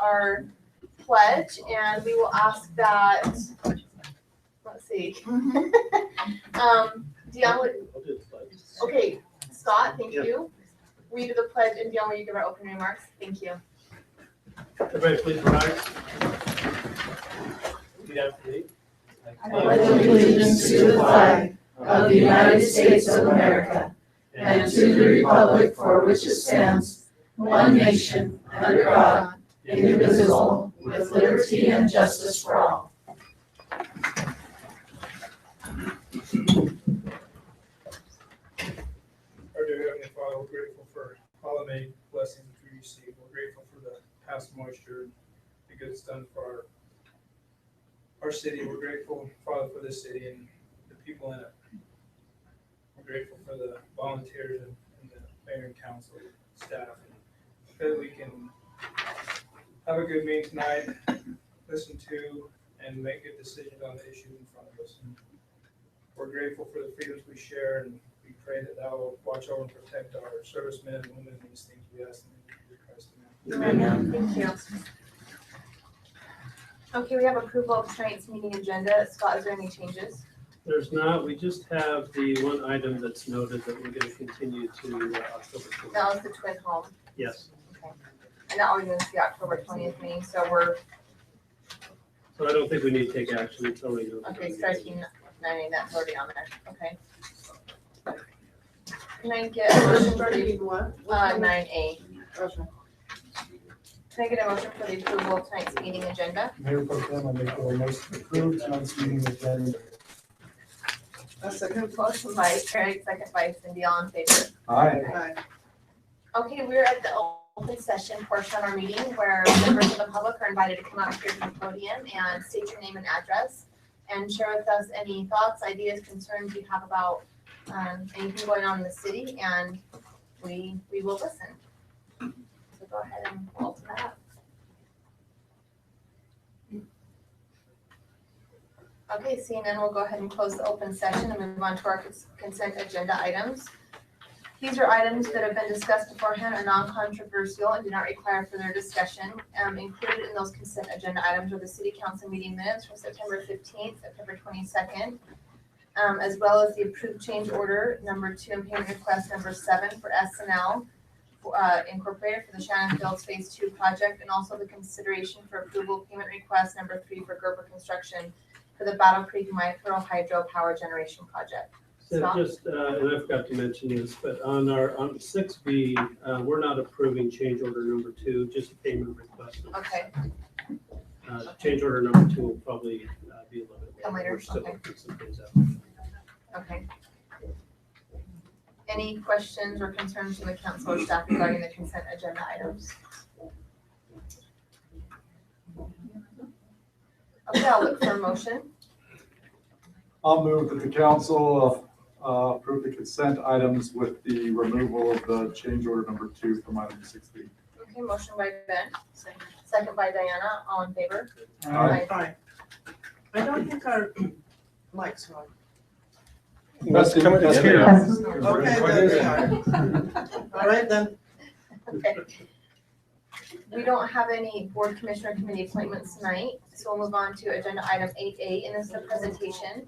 our pledge, and we will ask that, let's see. Dion, okay, Scott, thank you. Will you do the pledge, and Dion, will you give our opening remarks? Thank you. Everybody please rise. Repeat after me. I pledge allegiance to the flag of the United States of America and to the republic for which it stands, one nation, under God, indivisible, with liberty and justice for all. Our dear Heavenly Father, we're grateful for all the many blessings that we receive. We're grateful for the past moisture, the good it's done for our city. We're grateful, Father, for this city and the people in it. We're grateful for the volunteers and the mayor and council staff, and that we can have a good meeting tonight, listen to, and make good decisions on the issues in front of us. And we're grateful for the freedoms we share, and we pray that Thou will watch over and protect our servicemen and women in these things we ask in the name of Christ. Amen. Thank you. Okay, we have approval of tonight's meeting agenda. Scott, is there any changes? There's not. We just have the one item that's noted that we're going to continue to October 20th. That was the twin home. Yes. Okay. And that was going to be October 20th meeting, so So I don't think we need to take action until we know. okay, striking 9A, that's already on there. Okay. Can I get a motion for the 9A? Can I get a motion for the approval of tonight's meeting agenda? Mayor Pro Tem, I make a motion to approve tonight's meeting agenda. A second. Motion by Craig, second by Cindy, all in favor. Aye. Okay, we're at the open session portion of our meeting where members of the public are invited to come up here to the podium and state your name and address and share with us any thoughts, ideas, concerns you have about anything going on in the city, and we will listen. So go ahead and open that up. Okay, seeing none, we'll go ahead and close the open session and move on to our consent agenda items. These are items that have been discussed beforehand, are non-controversial, and do not require further discussion. Included in those consent agenda items are the city council meeting minutes from September 15th, September 22nd, as well as the approved change order number 2 and payment request number 7 for S&L Incorporated for the Shannon Fields Phase 2 project, and also the consideration for approval payment request number 3 for Gerber Construction for the Battle Creek Micro Hydro Power Generation Project. So Scott? just, and I forgot to mention this, but on 6B, we're not approving change order number 2, just a payment request. Okay, Change order number 2 will probably be a little bit Come later, We're still okay. working some things out. okay. Any questions or concerns from the council or staff regarding the consent agenda items? Okay, I'll look for a motion. I'll move that the council approve the consent items with the removal of the change order number 2 from item 6B. Okay, motion by Ben, second by Diana, all in favor? Aye. Aye. I don't think our mics are on. That's coming together. Okay, there we are. All right then. Okay. We don't have any board commissioner committee appointments tonight, so we'll move on to agenda item 8A, and this is a presentation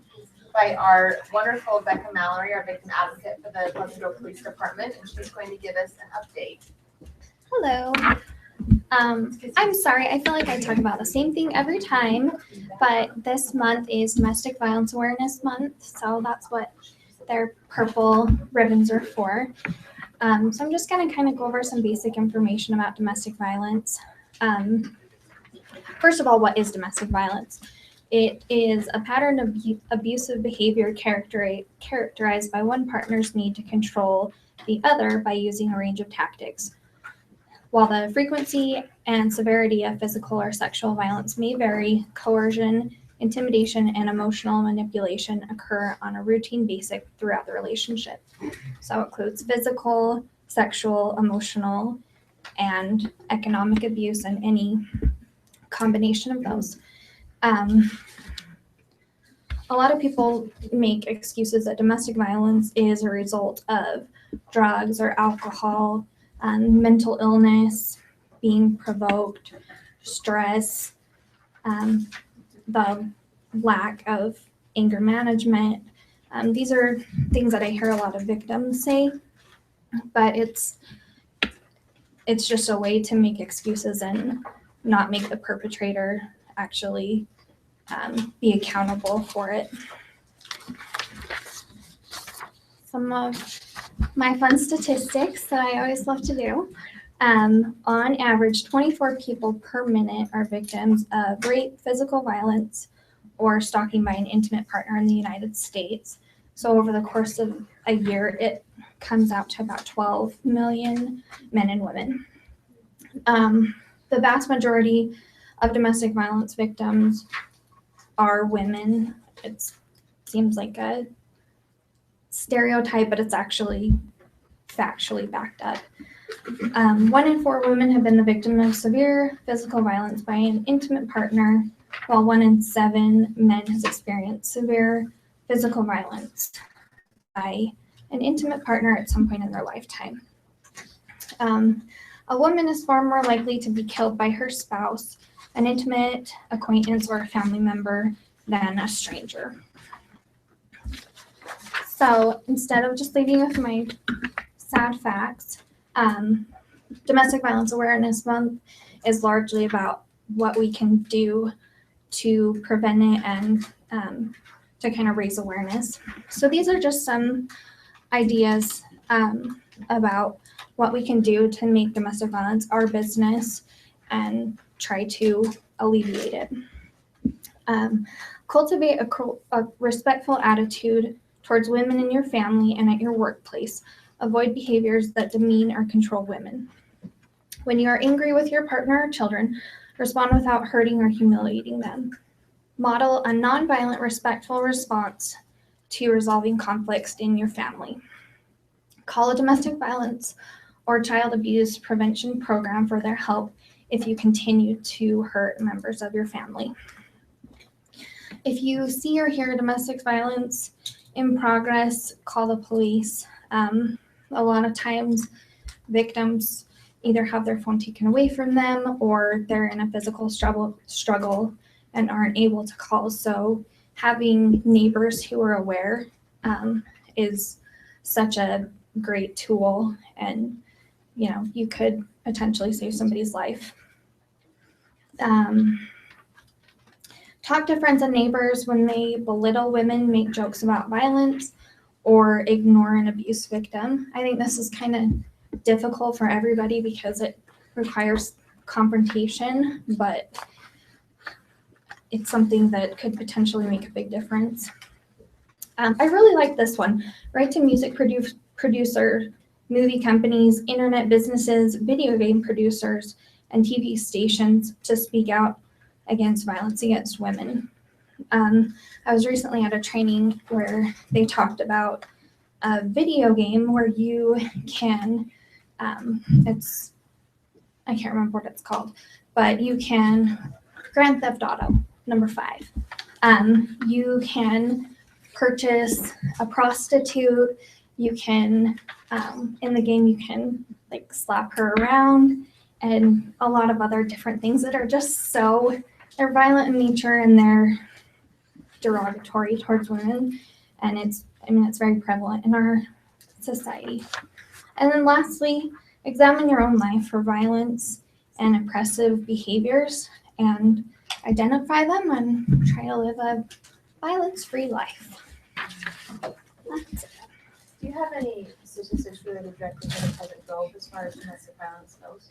by our wonderful Becca Mallory, our victim advocate for the Pleasantville Police Department, and she's going to give us an update. Hello. I'm sorry, I feel like I talk about the same thing every time, but this month is Domestic Violence Awareness Month, so that's what their purple ribbons are for. So I'm just going to kind of go over some basic information about domestic violence. First of all, what is domestic violence? It is a pattern of abusive behavior characterized by one partner's need to control the other by using a range of tactics. While the frequency and severity of physical or sexual violence may vary, coercion, intimidation, and emotional manipulation occur on a routine basis throughout the relationship. So it includes physical, sexual, emotional, and economic abuse, and any combination of those. A lot of people make excuses that domestic violence is a result of drugs or alcohol, mental illness, being provoked, stress, the lack of anger management. These are things that I hear a lot of victims say, but it's just a way to make excuses and not make the perpetrator actually be accountable for it. Some of my fun statistics that I always love to do. On average, 24 people per minute are victims of rape, physical violence, or stalking by an intimate partner in the United States. So over the course of a year, it comes out to about 12 million men and women. The vast majority of domestic violence victims are women. It seems like a stereotype, but it's actually factually backed up. 1 in 4 women have been the victim of severe physical violence by an intimate partner, while 1 in 7 men has experienced severe physical violence by an intimate partner at some point in their lifetime. A woman is far more likely to be killed by her spouse, an intimate acquaintance, or a family member than a stranger. So instead of just leaving with my sad facts, Domestic Violence Awareness Month is largely about what we can do to prevent it and to kind of raise awareness. So these are just some ideas about what we can do to make domestic violence our business and try to alleviate it. Cultivate a respectful attitude towards women in your family and at your workplace. Avoid behaviors that demean or control women. When you are angry with your partner or children, respond without hurting or humiliating them. Model a nonviolent, respectful response to resolving conflicts in your family. Call a domestic violence or child abuse prevention program for their help if you continue to hurt members of your family. If you see or hear domestic violence in progress, call the police. A lot of times victims either have their phone taken away from them or they're in a physical struggle and aren't able to call. So having neighbors who are aware is such a great tool, and you could potentially save somebody's life. Talk to friends and neighbors when they belittle women, make jokes about violence, or ignore an abuse victim. I think this is kind of difficult for everybody because it requires confrontation, but it's something that could potentially make a big difference. I really like this one. Write to music producer, movie companies, internet businesses, video game producers, and TV stations to speak out against violence against women. I was recently at a training where they talked about a video game where you can, I can't remember what it's called, but you can, Grand Theft Auto, number 5. You can purchase a prostitute. You can, in the game, you can like slap her around and a lot of other different things that are just they're violent in nature and they're derogatory towards women. And it's very prevalent in our society. And then lastly, examine your own life for violence and oppressive behaviors and identify them and try to live a violence-free life. That's it. Do you have any statistics related directly to the public goal as far as domestic violence goes?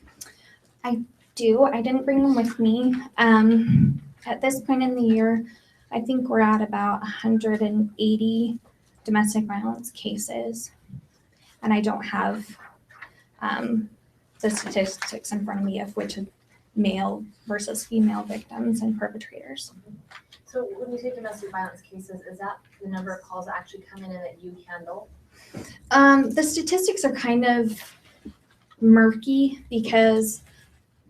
I didn't bring them with me. At this point in the year, I think we're at about 180 domestic violence cases, and I don't have the statistics in front of me of which male versus female victims and perpetrators. So when you say domestic violence cases, is that the number of calls that actually come in and that you handle? The statistics are kind of murky because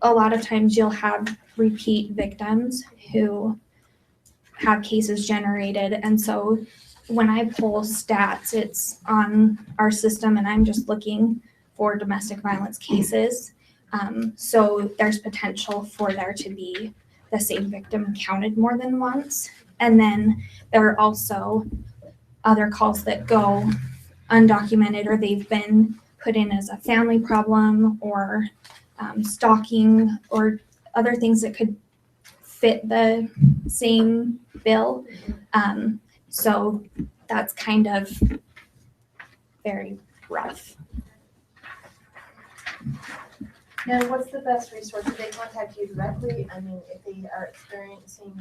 a lot of times you'll have repeat victims who have cases generated. And so when I pull stats, it's on our system and I'm just looking for domestic violence cases. So there's potential for there to be the same victim counted more than once. And then there are also other calls that go undocumented, or they've been put in as a family problem, or stalking, or other things that could fit the same bill. So that's kind of very rough. Now, what's the best resource? Do they contact you directly? I mean, if they are experiencing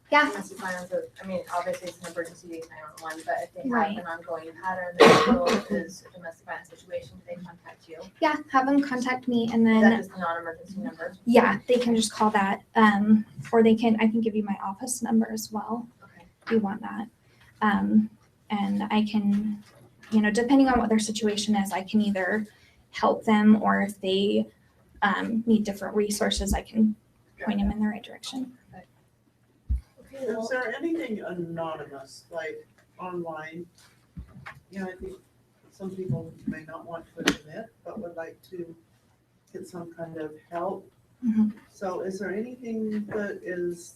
Yeah. domestic violence, I mean, obviously it's an emergency 911, but if they have Right. an ongoing pattern that you feel is a domestic violence situation, do they contact you? Yeah, have them contact me, and Is that then just a non-emergency number? yeah, they can just call that, or I can give you my office number as well Okay. if you want that. And I can, depending on what their situation is, I can either help them, or if they need different resources, I can point them in the right direction. Okay, Is well, there anything anonymous, like online? I think some people may not want to admit, but would like to get some kind of help. Mhm. So is there anything that is,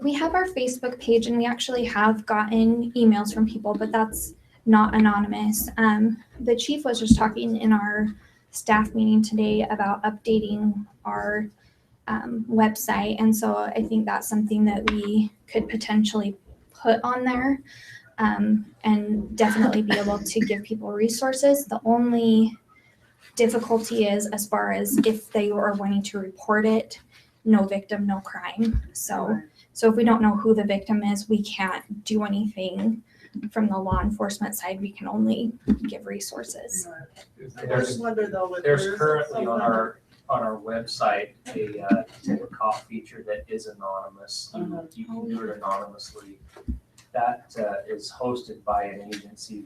We have our Facebook page, and we actually have gotten emails from people, but that's not anonymous. The chief was just talking in our staff meeting today about updating our website, and so I think that's something that we could potentially put on there, and definitely be able to give people resources. The only difficulty is as far as if they are wanting to report it, no victim, no crime. So if we don't know who the victim is, we can't do anything from the law enforcement side. We can only give resources. I just wonder though, if There's there's currently some on kind of- our website a call feature that is anonymous. You can do it anonymously. That is hosted by an agency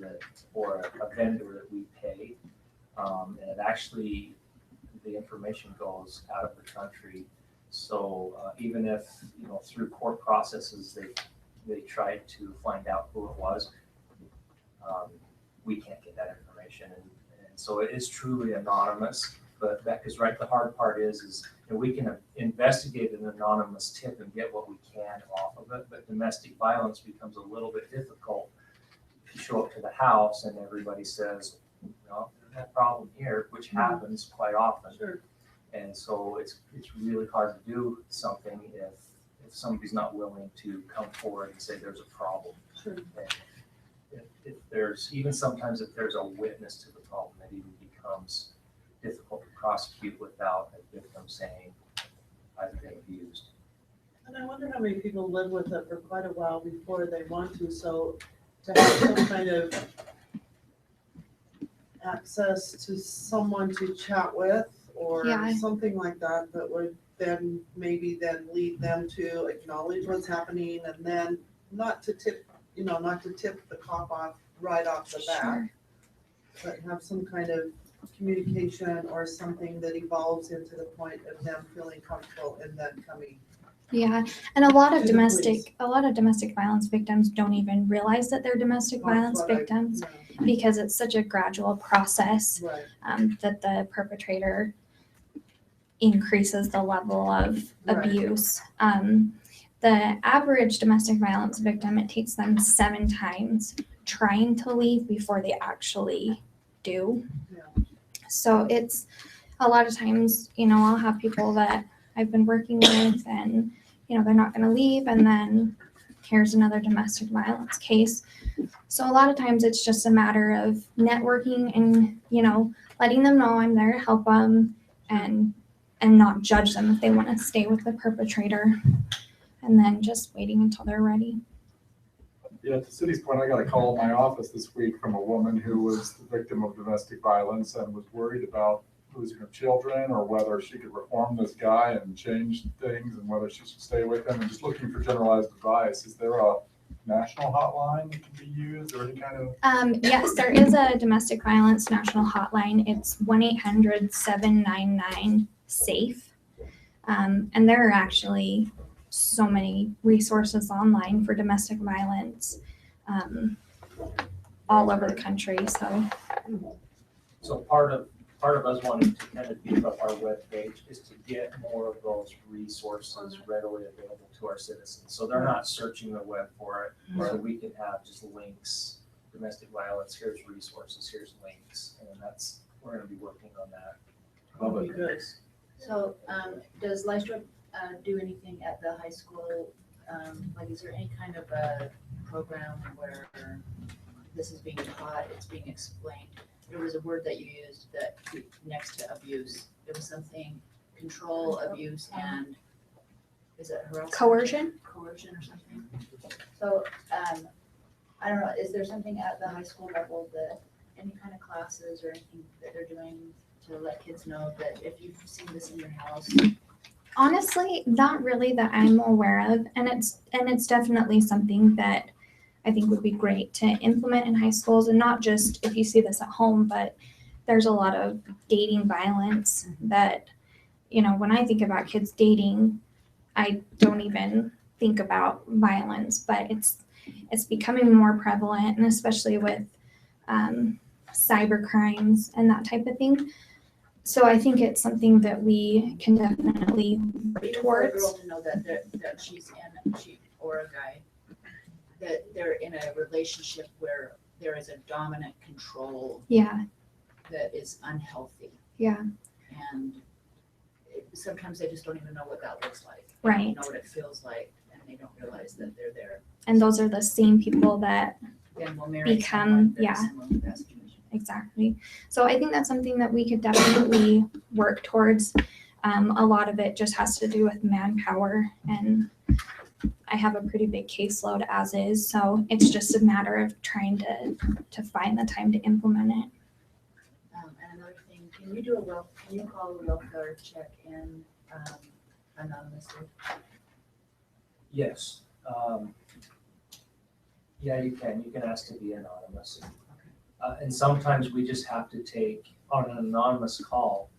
or a vendor that we pay. And it actually, the information goes out of the country. So even if, through court processes, they tried to find out who it was, we can't get that information. And so it is truly anonymous. But because the hard part is we can investigate an anonymous tip and get what we can off of it, but domestic violence becomes a little bit difficult. If you show up to the house and everybody says, there's that problem here, which happens quite often. Sure. And so it's really hard to do something if somebody's not willing to come forward and say there's a problem. Sure. And if there's, even sometimes if there's a witness to the problem, it even becomes difficult to prosecute without a victim saying, I've been abused. And I wonder how many people live with it for quite a while before they want to, so to have some kind of access to someone to chat with, or Yeah. something like that, that would then maybe lead them to acknowledge what's happening, and then not to tip the cop off right off the bat, Sure. but have some kind of communication or something that evolves into the point of them feeling comfortable and then coming. Yeah, and a lot of To the domestic violence victims don't even realize that they're domestic violence victims, because it's such a gradual process, Right, that the perpetrator increases the level of Right. abuse. The average domestic violence victim, it takes them 7 times trying to leave before they actually do. Yeah. So it's a lot of times, I'll have people that I've been working with, and they're not going to leave, and then here's another domestic violence case. So a lot of times it's just a matter of networking and letting them know I'm there to help them, and not judge them if they want to stay with the perpetrator, and then just waiting until they're ready. Yeah, to Cindy's point, I got a call in my office this week from a woman who was the victim of domestic violence and was worried about losing her children, or whether she could reform this guy and change things, and whether she should stay with him, and just looking for generalized advice. Is there a national hotline that can be used, or any kind of? Yes, there is a domestic violence national hotline. It's 1-800-799-SAFE. And there are actually so many resources online for domestic violence, all over the country. So So part of part of us wanting to kind of beef up our webpage is to get more of those resources readily available to our citizens. So they're not searching the web for it, so we can have just links, domestic violence, here's resources, here's links, and we're gonna be working on that. Love it. Good. So, does Lystra, do anything at the high school? Like, is there any kind of a program where this is being taught, it's being explained? There was a word that you used that next to abuse, it was something, control, abuse, and is it harassment? Coercion? Coercion or something. So, I don't know, is there something at the high school level that, any kind of classes or anything that they're doing to let kids know that if you've seen this in your house? Honestly, not really that I'm aware of, and it's definitely something that I think would be great to implement in high schools, and not just if you see this at home, but there's a lot of dating violence that, when I think about kids dating, I don't even think about violence, but it's becoming more prevalent, and especially with cyber crimes and that type of thing. So I think it's something that we can definitely work Even for a towards. girl to know that she or a guy, that they're in a relationship where there is a dominant control Yeah, that is unhealthy. yeah, And sometimes they just don't even know what that looks like. They right. don't know what it feels like, and they don't realize that they're there. And those are the same people that Then will marry Become- someone that's yeah. similar to that situation. exactly. So I think that's something that we could definitely work towards. A lot of it just has to do with manpower, and I have a pretty big caseload as is, so it's just a matter of trying to find the time to implement it. And another thing, can you call a welfare check in anonymously? Yes. Yeah, you can ask to be anonymous. And sometimes we just have to take, on an anonymous call,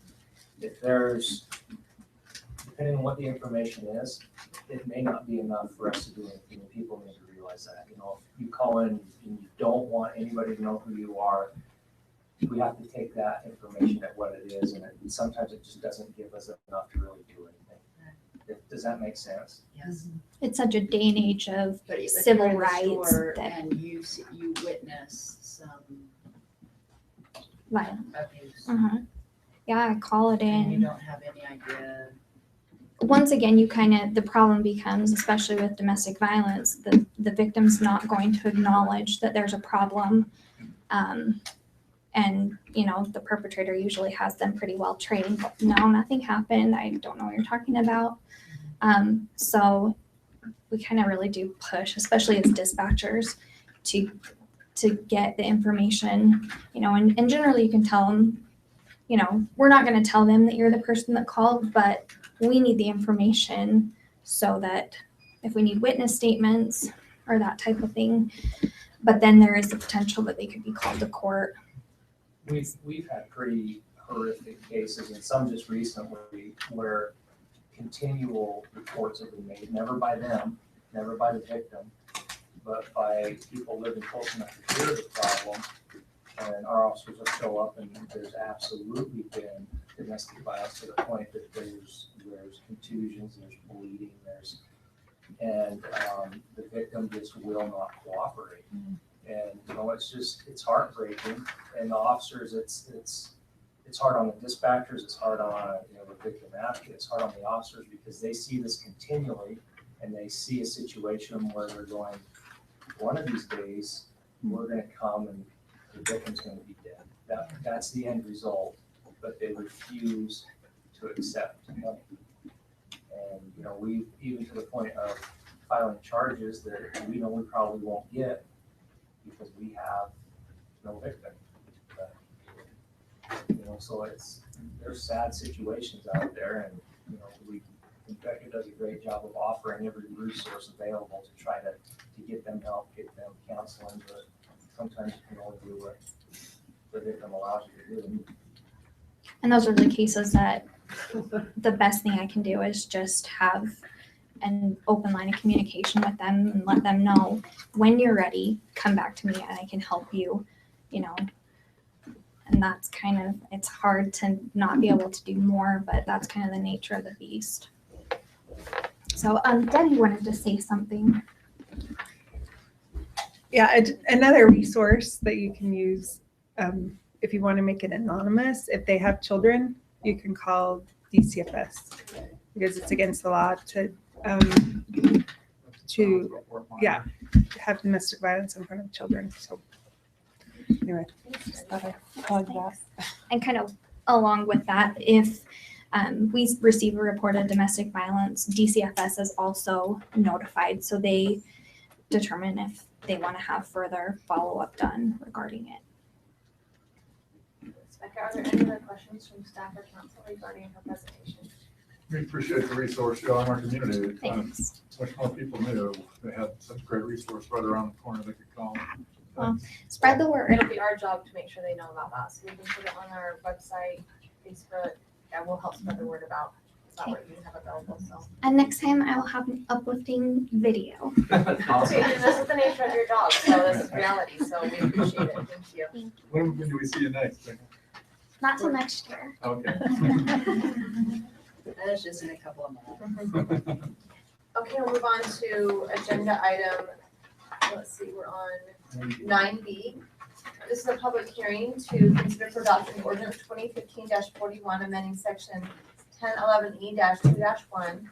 if there's, depending on what the information is, it may not be enough for us to do anything, and people need to realize that. If you call in and you don't want anybody to know who you are, we have to take that information at what it is, and sometimes it just doesn't give us enough to really do anything. Does that make sense? Yes. It's such a day and age of But if civil you're in the rights store that and you witness some violence. abuse, Yeah, call it and you in. don't have any idea. Once again, the problem becomes, especially with domestic violence, the victim's not going to acknowledge that there's a problem. And, the perpetrator usually has them pretty well trained, but no, nothing happened. I don't know what you're talking about. So we kind of really do push, especially as dispatchers, to get the information, and generally you can tell them, we're not going to tell them that you're the person that called, but we need the information so that if we need witness statements or that type of thing, but then there is the potential that they could be called to court. We've had pretty horrific cases, and some just recently, where continual reports have been made, never by them, never by the victim, but by people living close enough to hear the problem. And our officers will show up, and there's absolutely been domestic violence to the point that there's contusions, there's bleeding, and the victim just will not cooperate. And it's heartbreaking. And the officers, it's hard on the dispatchers, it's hard on the victim advocate, it's hard on the officers, because they see this continually, and they see a situation where they're going, one of these days we're going to come and the victim's going to be dead. That's the end result, but they refuse to accept. And we, even to the point of filing charges that we know we probably won't get because we have no victim. But, so there's sad situations out there, and Becca does a great job of offering every resource available to try to get them help, get them counseling, but sometimes you can only do what the victim allows you to do. And those are the cases that the best thing I can do is just have an open line of communication with them and let them know when you're ready, come back to me and I can help you, And that's kind of, it's hard to not be able to do more, but that's kind of the nature of the beast. So Debbie wanted to say something. Yeah, another resource that you can use if you want to make it anonymous, if they have children, you can call DCFS because it's against the law to yeah, have domestic violence in front of children. So anyway, just thought I'd plug that. And kind of along with that, if we receive a report of domestic violence, DCFS is also notified, so they determine if they want to have further follow-up done regarding it. Becca, are there any other questions from staff or council regarding her presentation? We appreciate the resource you all in our community. Thanks. Wish more people knew they had such a great resource right around the corner they could call. Spread the word. It'll be our job to make sure they know about that, so we can put it on our website, Facebook, and we'll help spread the word about what you have available, so. And next time I will have an uplifting video. Okay, and this is the nature of your job, so this is reality, so we appreciate it, thank you. When do we see you next? Not till next year. Okay. That's just in a couple of months. Okay, we'll move on to agenda item, let's see, we're on 9B. This is a public hearing to consider for adoption ordinance 2015-41, amending section 1011E-2-1,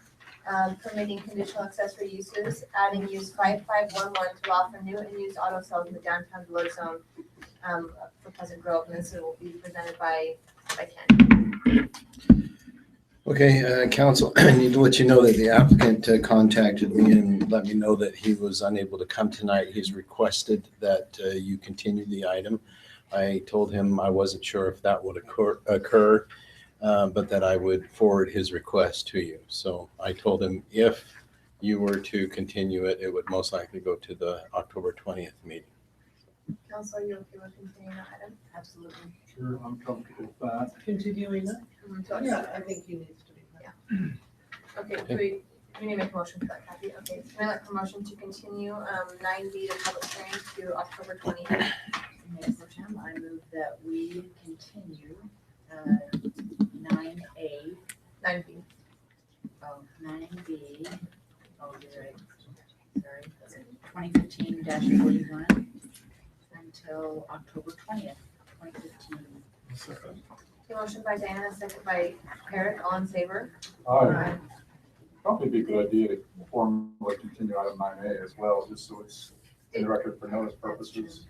permitting conditional accessory uses, adding use 5511 to allow for new and used auto sales in the downtown village zone for Pleasant Grove, and this will be presented by Ken. Okay, council, I need to let you know that the applicant contacted me and let me know that he was unable to come tonight. He's requested that you continue the item. I told him I wasn't sure if that would occur, but that I would forward his request to you. So I told him if you were to continue it, it would most likely go to the October 20th meeting. Council, are you okay with continuing the item? Absolutely. Sure, I'm comfortable with that. Continuing that? Yeah. I think he needs to be. Okay, do we need to make a motion for that, Kathy? Okay, can I like a motion to continue 9B, the public hearing, to October 20th? Next time, I move that we continue 9A, 9B. 9B, oh, you're right, sorry, 2015-41 until October 20th, 2015. Okay, motion by Diana, second by Eric, all in favor? Probably be a good idea to formally continue item 9A as well, just so it's in the record for notice purposes.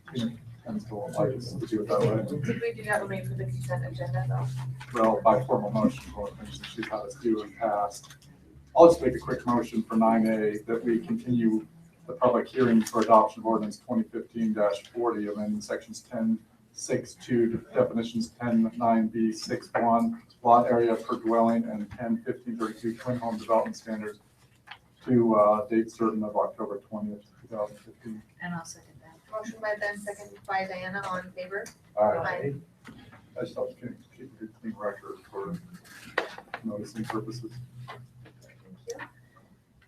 And still like us to do it that way. Did we do that when we put the consent agenda though? Well, by formal motion, one of the things that she's had us do in the past. I'll just make a quick motion for 9A that we continue the public hearing for adoption of ordinance 2015-40, amending sections 10.6.2 definitions 10.9B.6.1 lot area per dwelling and 10.15.32 twin home development standards to date certain of October 20th, 2015. And I'll second that. Motion by Ben, second by Diana, all in favor? I just thought we could keep a good clean record for noticing purposes. Thank you.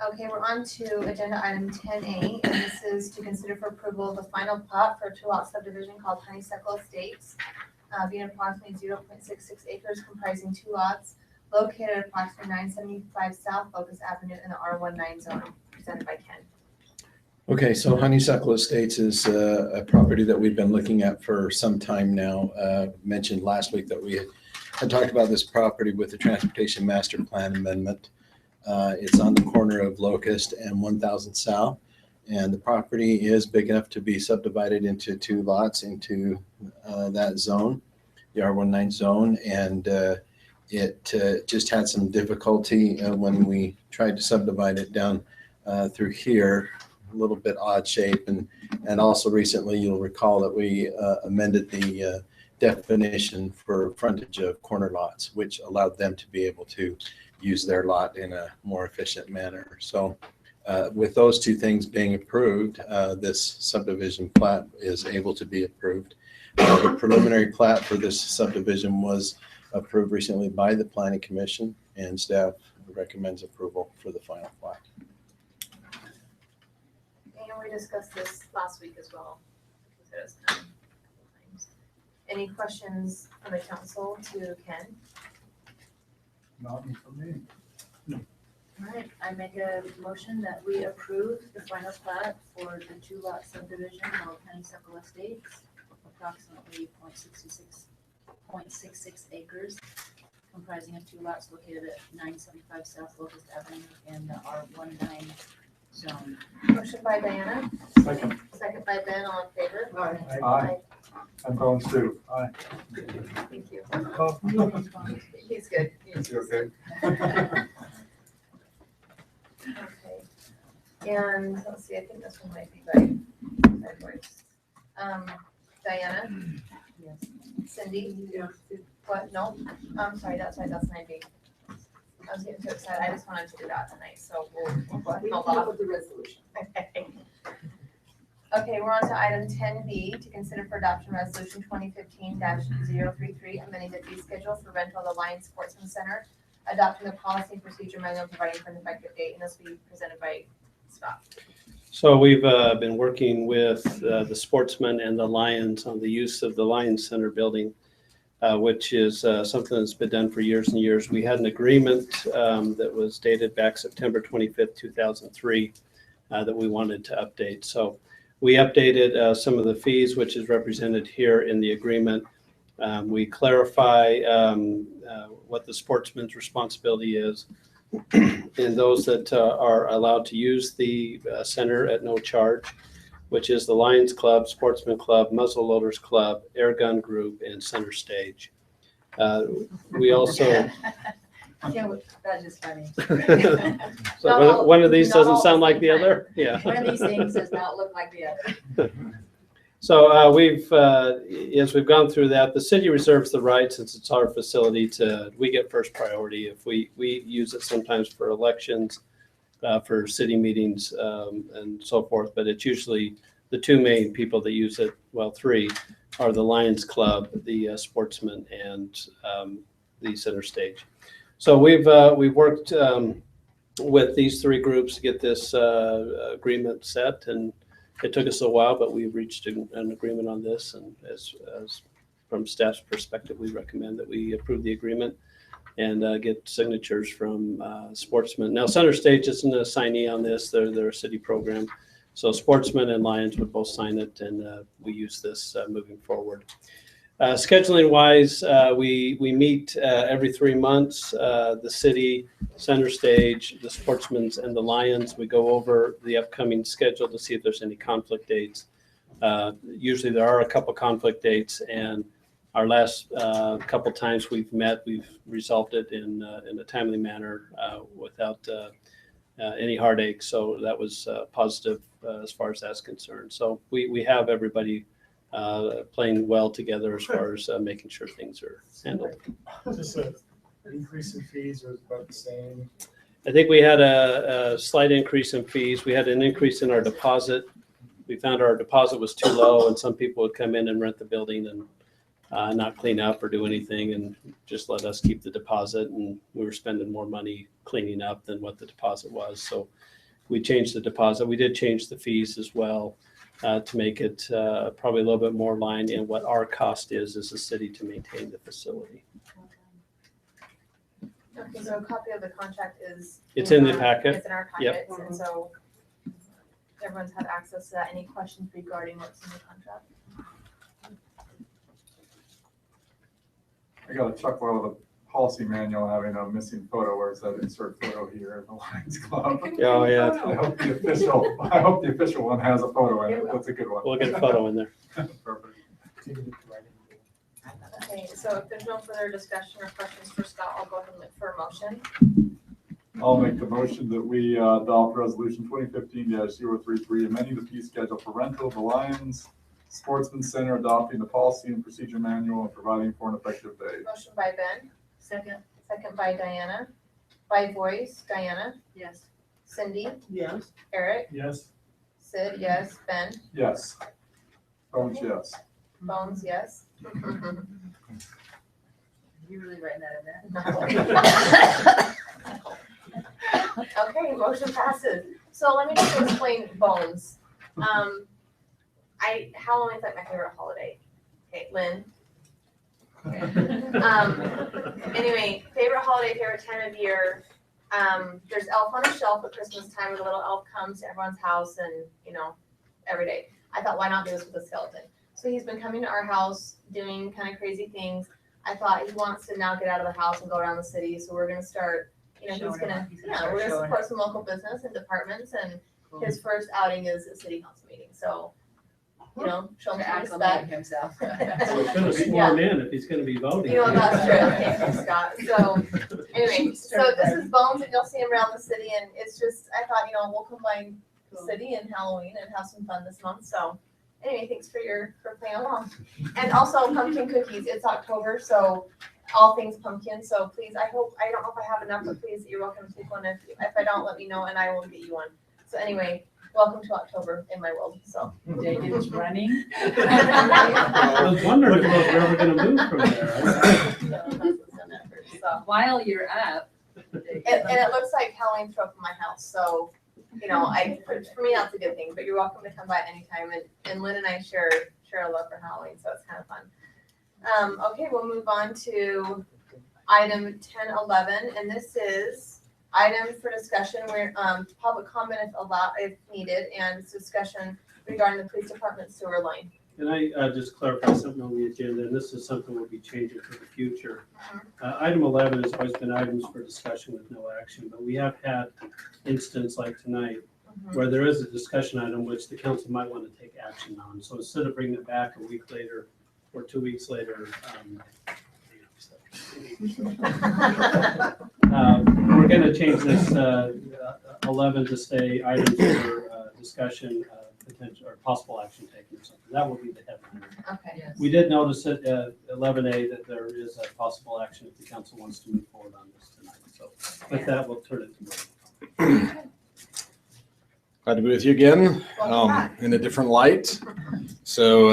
Okay, we're on to agenda item 10A, and this is to consider for approval the final plot for a 2-lot subdivision called Honeysuckle Estates, being approximately 0.66 acres comprising 2 lots located at approximately 975 South Locust Avenue in the R19 zone, presented by Ken. Okay, so Honeysuckle Estates is a property that we've been looking at for some time now. Mentioned last week that we had talked about this property with the Transportation Master Plan Amendment. It's on the corner of Locust and 1000 South, and the property is big enough to be subdivided into 2 lots into that zone, the R19 zone, and it just had some difficulty when we tried to subdivide it down through here. A little bit odd shape, and also recently you'll recall that we amended the definition for frontage of corner lots, which allowed them to be able to use their lot in a more efficient manner. So with those 2 things being approved, this subdivision plat is able to be approved. The preliminary plat for this subdivision was approved recently by the Planning Commission, and staff recommends approval for the final plat. And we discussed this last week as well. Because it was done a couple times. Any questions from the council to Ken? Nothing for me. All right, I make a motion that we approve the final plat for the 2-lot subdivision of Honeysuckle Estates, approximately 0.66 acres, comprising of 2 lots located at 975 South Locust Avenue in the R19 zone. Motion by Diana, Second. second by Ben, all in favor? Aye. And Bones too. Aye. Thank you. Oh. He's good. Is he okay? Okay. And let's see, I think this one might be by voice. Diana, Yes. Cindy? What? No? I'm sorry, that's right, that's 9B. I was getting too excited. I just wanted to do that tonight, so we'll go ahead and hold off. the resolution. Okay, we're on to item 10B, to consider for adoption resolution 2015-033, amending the fee schedule for rental of the Lions Sportsman Center, adopting the policy and procedure manual, providing for an effective date, and this will be presented by Scott. So we've been working with the Sportsmen and the Lions on the use of the Lions Center building, which is something that's been done for years and years. We had an agreement that was dated back September 25th, 2003, that we wanted to update. So we updated some of the fees, which is represented here in the agreement. We clarify what the sportsman's responsibility is, and those that are allowed to use the center at no charge, which is the Lions Club, Sportsman Club, Muzzleloaders Club, Air Gun Group, and Center Stage. We also, That's just funny. so one of these Not doesn't all sound at the like the same other? Yeah. One of these things does not look like the other. So as we've gone through that, the city reserves the right, since it's our facility, we get first priority. If we use it sometimes for elections, for city meetings, and so forth, but it's usually the two main people that use it, well, three, are the Lions Club, the Sportsmen, and the Center Stage. So we've worked with these three groups to get this agreement set, and it took us a while, but we reached an agreement on this, and as from staff's perspective, we recommend that we approve the agreement and get signatures from Sportsmen. Now, Center Stage isn't a signee on this. They're a city program. So Sportsmen and Lions would both sign it, and we use this moving forward. Scheduling wise, we meet every 3 months, the city, Center Stage, the Sportsmen's, and the Lions. We go over the upcoming schedule to see if there's any conflict dates. Usually there are a couple conflict dates, and our last couple times we've met, we've resolved it in a timely manner without any heartache. So that was positive as far as that's concerned. So we have everybody playing well together as far as making sure things are handled. Just an increase in fees or about the same? I think we had a slight increase in fees. We had an increase in our deposit. We found our deposit was too low, and some people would come in and rent the building and not clean up or do anything and just let us keep the deposit. And we were spending more money cleaning up than what the deposit was. So we changed the deposit. We did change the fees as well to make it probably a little bit more aligned in what our cost is as a city to maintain the facility. Okay, so a copy of the contract is. It's in the packet. It's in our Yep. packets, and so everyone's had access to that. Any questions regarding what's in the contract? I got a chuckle out of the policy manual having a missing photo where it said insert photo here at the Lions Club. Oh, yeah. I hope the official one has a photo in it. That's a good one. We'll get a photo in there. Perfect. Okay, so if there's no further discussion or questions for Scott, I'll go ahead and look for a motion. I'll make the motion that we adopt resolution 2015-033, amending the fee schedule for rental of the Lions Sportsman Center, adopting the policy and procedure manual, and providing for an effective date. Motion by Ben, Second, second by Diana. By voice, Diana, yes. Cindy, Yes. Eric, Yes. Sid, yes, Ben, Yes. Bones, yes. Bones, yes. You really writing that in there? Okay, motion passes. So let me just explain Bones. Halloween's like my favorite holiday. Okay, Lynn, Anyway, favorite holiday, favorite time of year. There's elf on a shelf at Christmas time where the little elf comes to everyone's house and, every day. I thought, why not do this with a skeleton? So he's been coming to our house, doing kind of crazy things. I thought he wants to now get out of the house and go around the city, so we're gonna start, we're gonna support some local business and departments, and his first outing is a city council meeting, so, show him some respect. himself. So it's gonna swarm in if he's gonna be voting. That's true. Thank you, Scott. So, anyway, so this is Bones, and you'll see him around the city, and it's just, I thought, we'll combine the city and Halloween and have some fun this month, so. Anyway, thanks for playing along. And also pumpkin cookies, it's October, so all things pumpkin, so please, I don't know if I have enough, but please, you're welcome to take one. If I don't, let me know and I will get you one. So anyway, welcome to October in my world, so. David's running. I was wondering if we were ever gonna move from there. So, While you're up. and it looks like Halloween throw up in my house, so, for me, that's a good thing, but you're welcome to come by anytime, and Lynn and I share a love for Halloween, so it's kind of fun. Okay, we'll move on to item 1011, and this is item for discussion where, public comment if needed, and it's discussion regarding the police department sewer line. Can I just clarify something on the agenda, and this is something we'll be changing for the future. Item 11 has always been items for discussion with no action, but we have had instance like tonight where there is a discussion item which the council might want to take action on. So instead of bringing it back a week later or 2 weeks later, we're going to change this 11 to say items for discussion, potential or possible action taken or something. That will be the headline. Okay. Yes. We did notice at 11A that there is a possible action if the council wants to move forward on this tonight. So with that, we'll turn it to Mike. Glad to be with you again, in a different light. So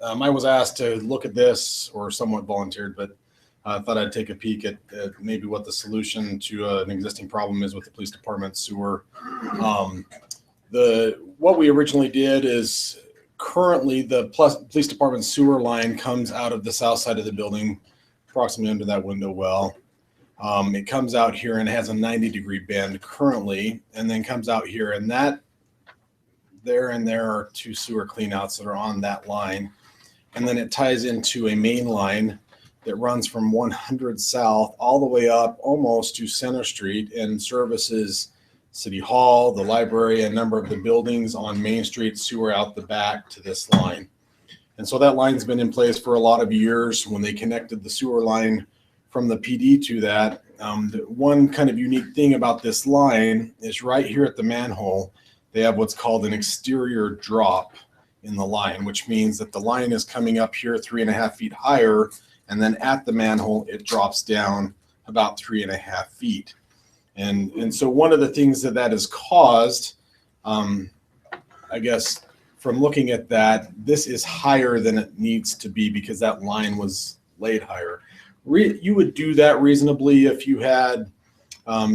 I was asked to look at this, or somewhat volunteered, but I thought I'd take a peek at maybe what the solution to an existing problem is with the police department sewer. What we originally did is currently the police department sewer line comes out of the south side of the building, approximately under that window well. It comes out here and has a 90-degree bend currently, and then comes out here, and there are two sewer cleanouts that are on that line. And then it ties into a main line that runs from 100 South all the way up almost to Center Street and services City Hall, the library, a number of the buildings on Main Street, sewer out the back to this line. And so that line's been in place for a lot of years. When they connected the sewer line from the PD to that, the one kind of unique thing about this line is right here at the manhole, they have what's called an exterior drop in the line, which means that the line is coming up here 3.5 feet higher, and then at the manhole, it drops down about 3.5 feet. And so one of the things that has caused, I guess, from looking at that, this is higher than it needs to be because that line was laid higher. You would do that reasonably if you had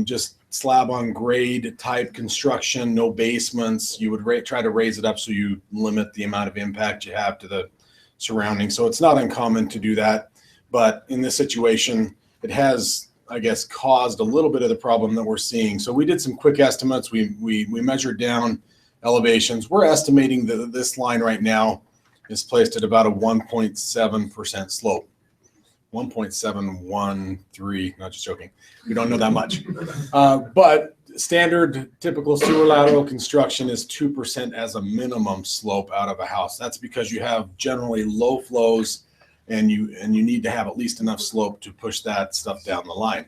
just slab on grade type construction, no basements. You would try to raise it up so you limit the amount of impact you have to the surroundings. So it's not uncommon to do that. But in this situation, it has, I guess, caused a little bit of the problem that we're seeing. So we did some quick estimates. We measured down elevations. We're estimating that this line right now is placed at about a 1.7% slope. 1.713, not just joking. We don't know that much. But standard typical sewer lateral construction is 2% as a minimum slope out of a house. That's because you have generally low flows and you need to have at least enough slope to push that stuff down the line.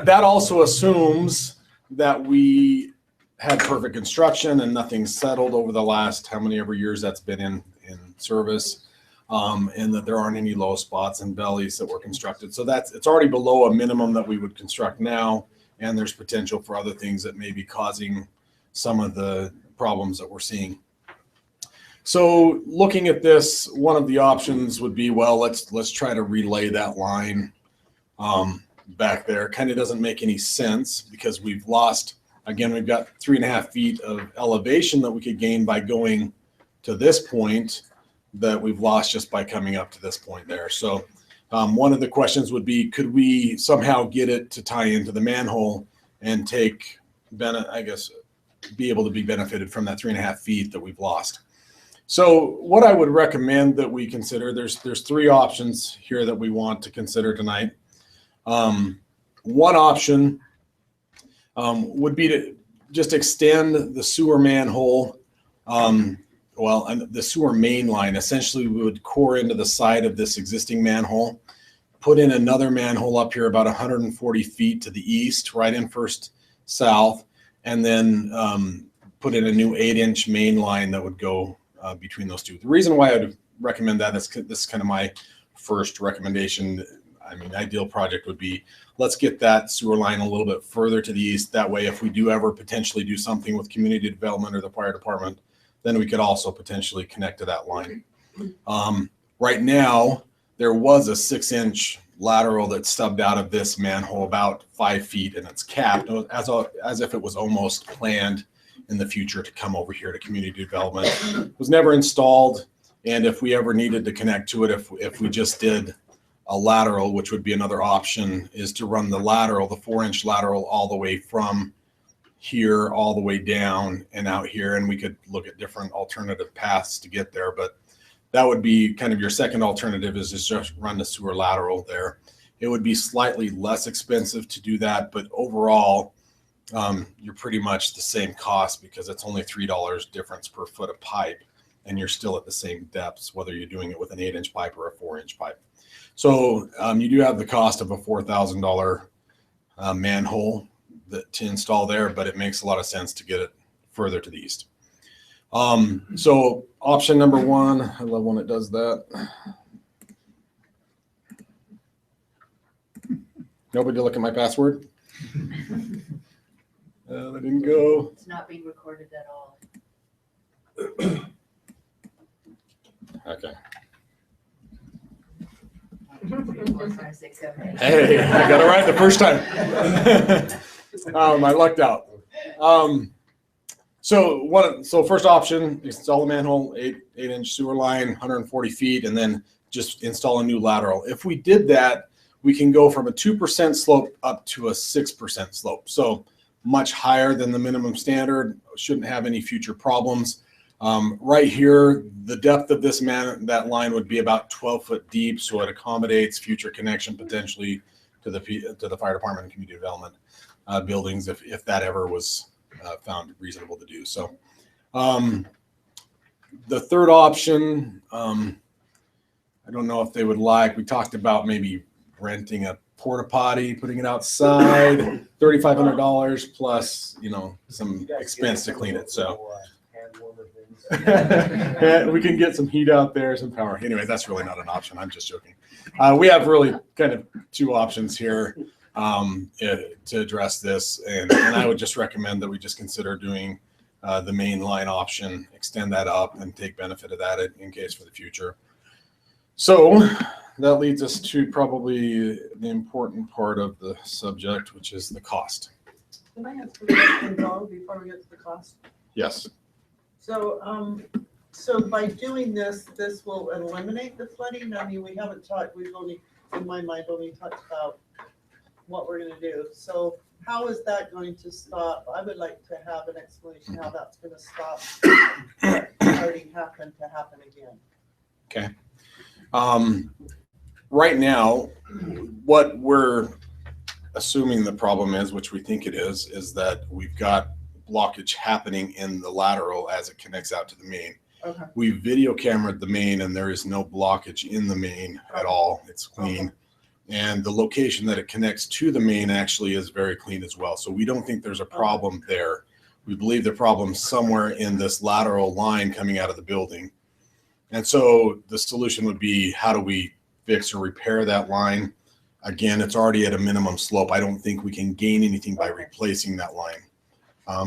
That also assumes that we had perfect construction and nothing's settled over the last how many ever years that's been in service. And that there aren't any low spots and bellies that were constructed. So it's already below a minimum that we would construct now, and there's potential for other things that may be causing some of the problems that we're seeing. So looking at this, one of the options would be, well, let's try to relay that line back there. Kind of doesn't make any sense because we've lost, again, we've got 3.5 feet of elevation that we could gain by going to this point. that we've lost just by coming up to this point there. So one of the questions would be, could we somehow get it to tie into the manhole and take, I guess, be able to be benefited from that 3.5 feet that we've lost? So what I would recommend that we consider, there's 3 options here that we want to consider tonight. One option would be to just extend the sewer manhole, and the sewer main line. Essentially, we would core into the side of this existing manhole, put in another manhole up here about 140 feet to the east, right in first south, and then put in a new 8-inch main line that would go between those two. The reason why I'd recommend that is this is kind of my first recommendation. I mean, ideal project would be, let's get that sewer line a little bit further to the east. That way, if we do ever potentially do something with community development or the fire department, then we could also potentially connect to that line. Right now, there was a 6-inch lateral that stubbed out of this manhole about 5 feet, and it's capped as if it was almost planned in the future to come over here to community development. It was never installed, and if we ever needed to connect to it, if we just did a lateral, which would be another option, is to run the lateral, the 4-inch lateral, all the way from here all the way down and out here, and we could look at different alternative paths to get there. But that would be kind of your second alternative, is just run the sewer lateral there. It would be slightly less expensive to do that, but overall, you're pretty much the same cost, because it's only $3 difference per foot of pipe, and you're still at the same depths, whether you're doing it with an 8-inch pipe or a 4-inch pipe. So you do have the cost of a $4,000 manhole to install there, but it makes a lot of sense to get it further to the east. So option number 1, I love when it does that. Nobody look at my password. That didn't go. It's not being recorded at all. Okay. 4, 5, 6, 7, 8. Hey, I got it right the first time. I lucked out. So first option, install the manhole, 8-inch sewer line, 140 feet, and then just install a new lateral. If we did that, we can go from a 2% slope up to a 6% slope. So much higher than the minimum standard, shouldn't have any future problems. Right here, the depth of that line would be about 12 foot deep, so it accommodates future connection potentially to the fire department and community development buildings if that ever was found reasonable to do. So the third option, I don't know if they would like, we talked about maybe renting a porta potty, putting it outside, $3,500 plus, some expense to clean it. So we can get some heat out there, some power. Anyway, that's really not an option. I'm just joking. We have really kind of 2 options here to address this, and I would just recommend that we just consider doing the main line option, extend that up, and take benefit of that in case for the future. So that leads us to probably the important part of the subject, which is the cost. Can I ask a question before we get to the cost? Yes. So, so by doing this will eliminate the flooding? I mean, we've only, in my mind, only talked about what we're gonna do. So how is that going to stop? I would like to have an explanation how that's gonna stop what already happened to happen again. Okay. Right now, what we're assuming the problem is, which we think it is that we've got blockage happening in the lateral as it connects out to the main. Okay. We video cameraed the main, and there is no blockage in the main at all. It's clean. Okay. And the location that it connects to the main actually is very clean as well. So we don't think there's a problem there. We believe the problem's somewhere in this lateral line coming out of the building. And so the solution would be, how do we fix or repair that line? Again, it's already at a minimum slope. I don't think we can gain anything by replacing that line.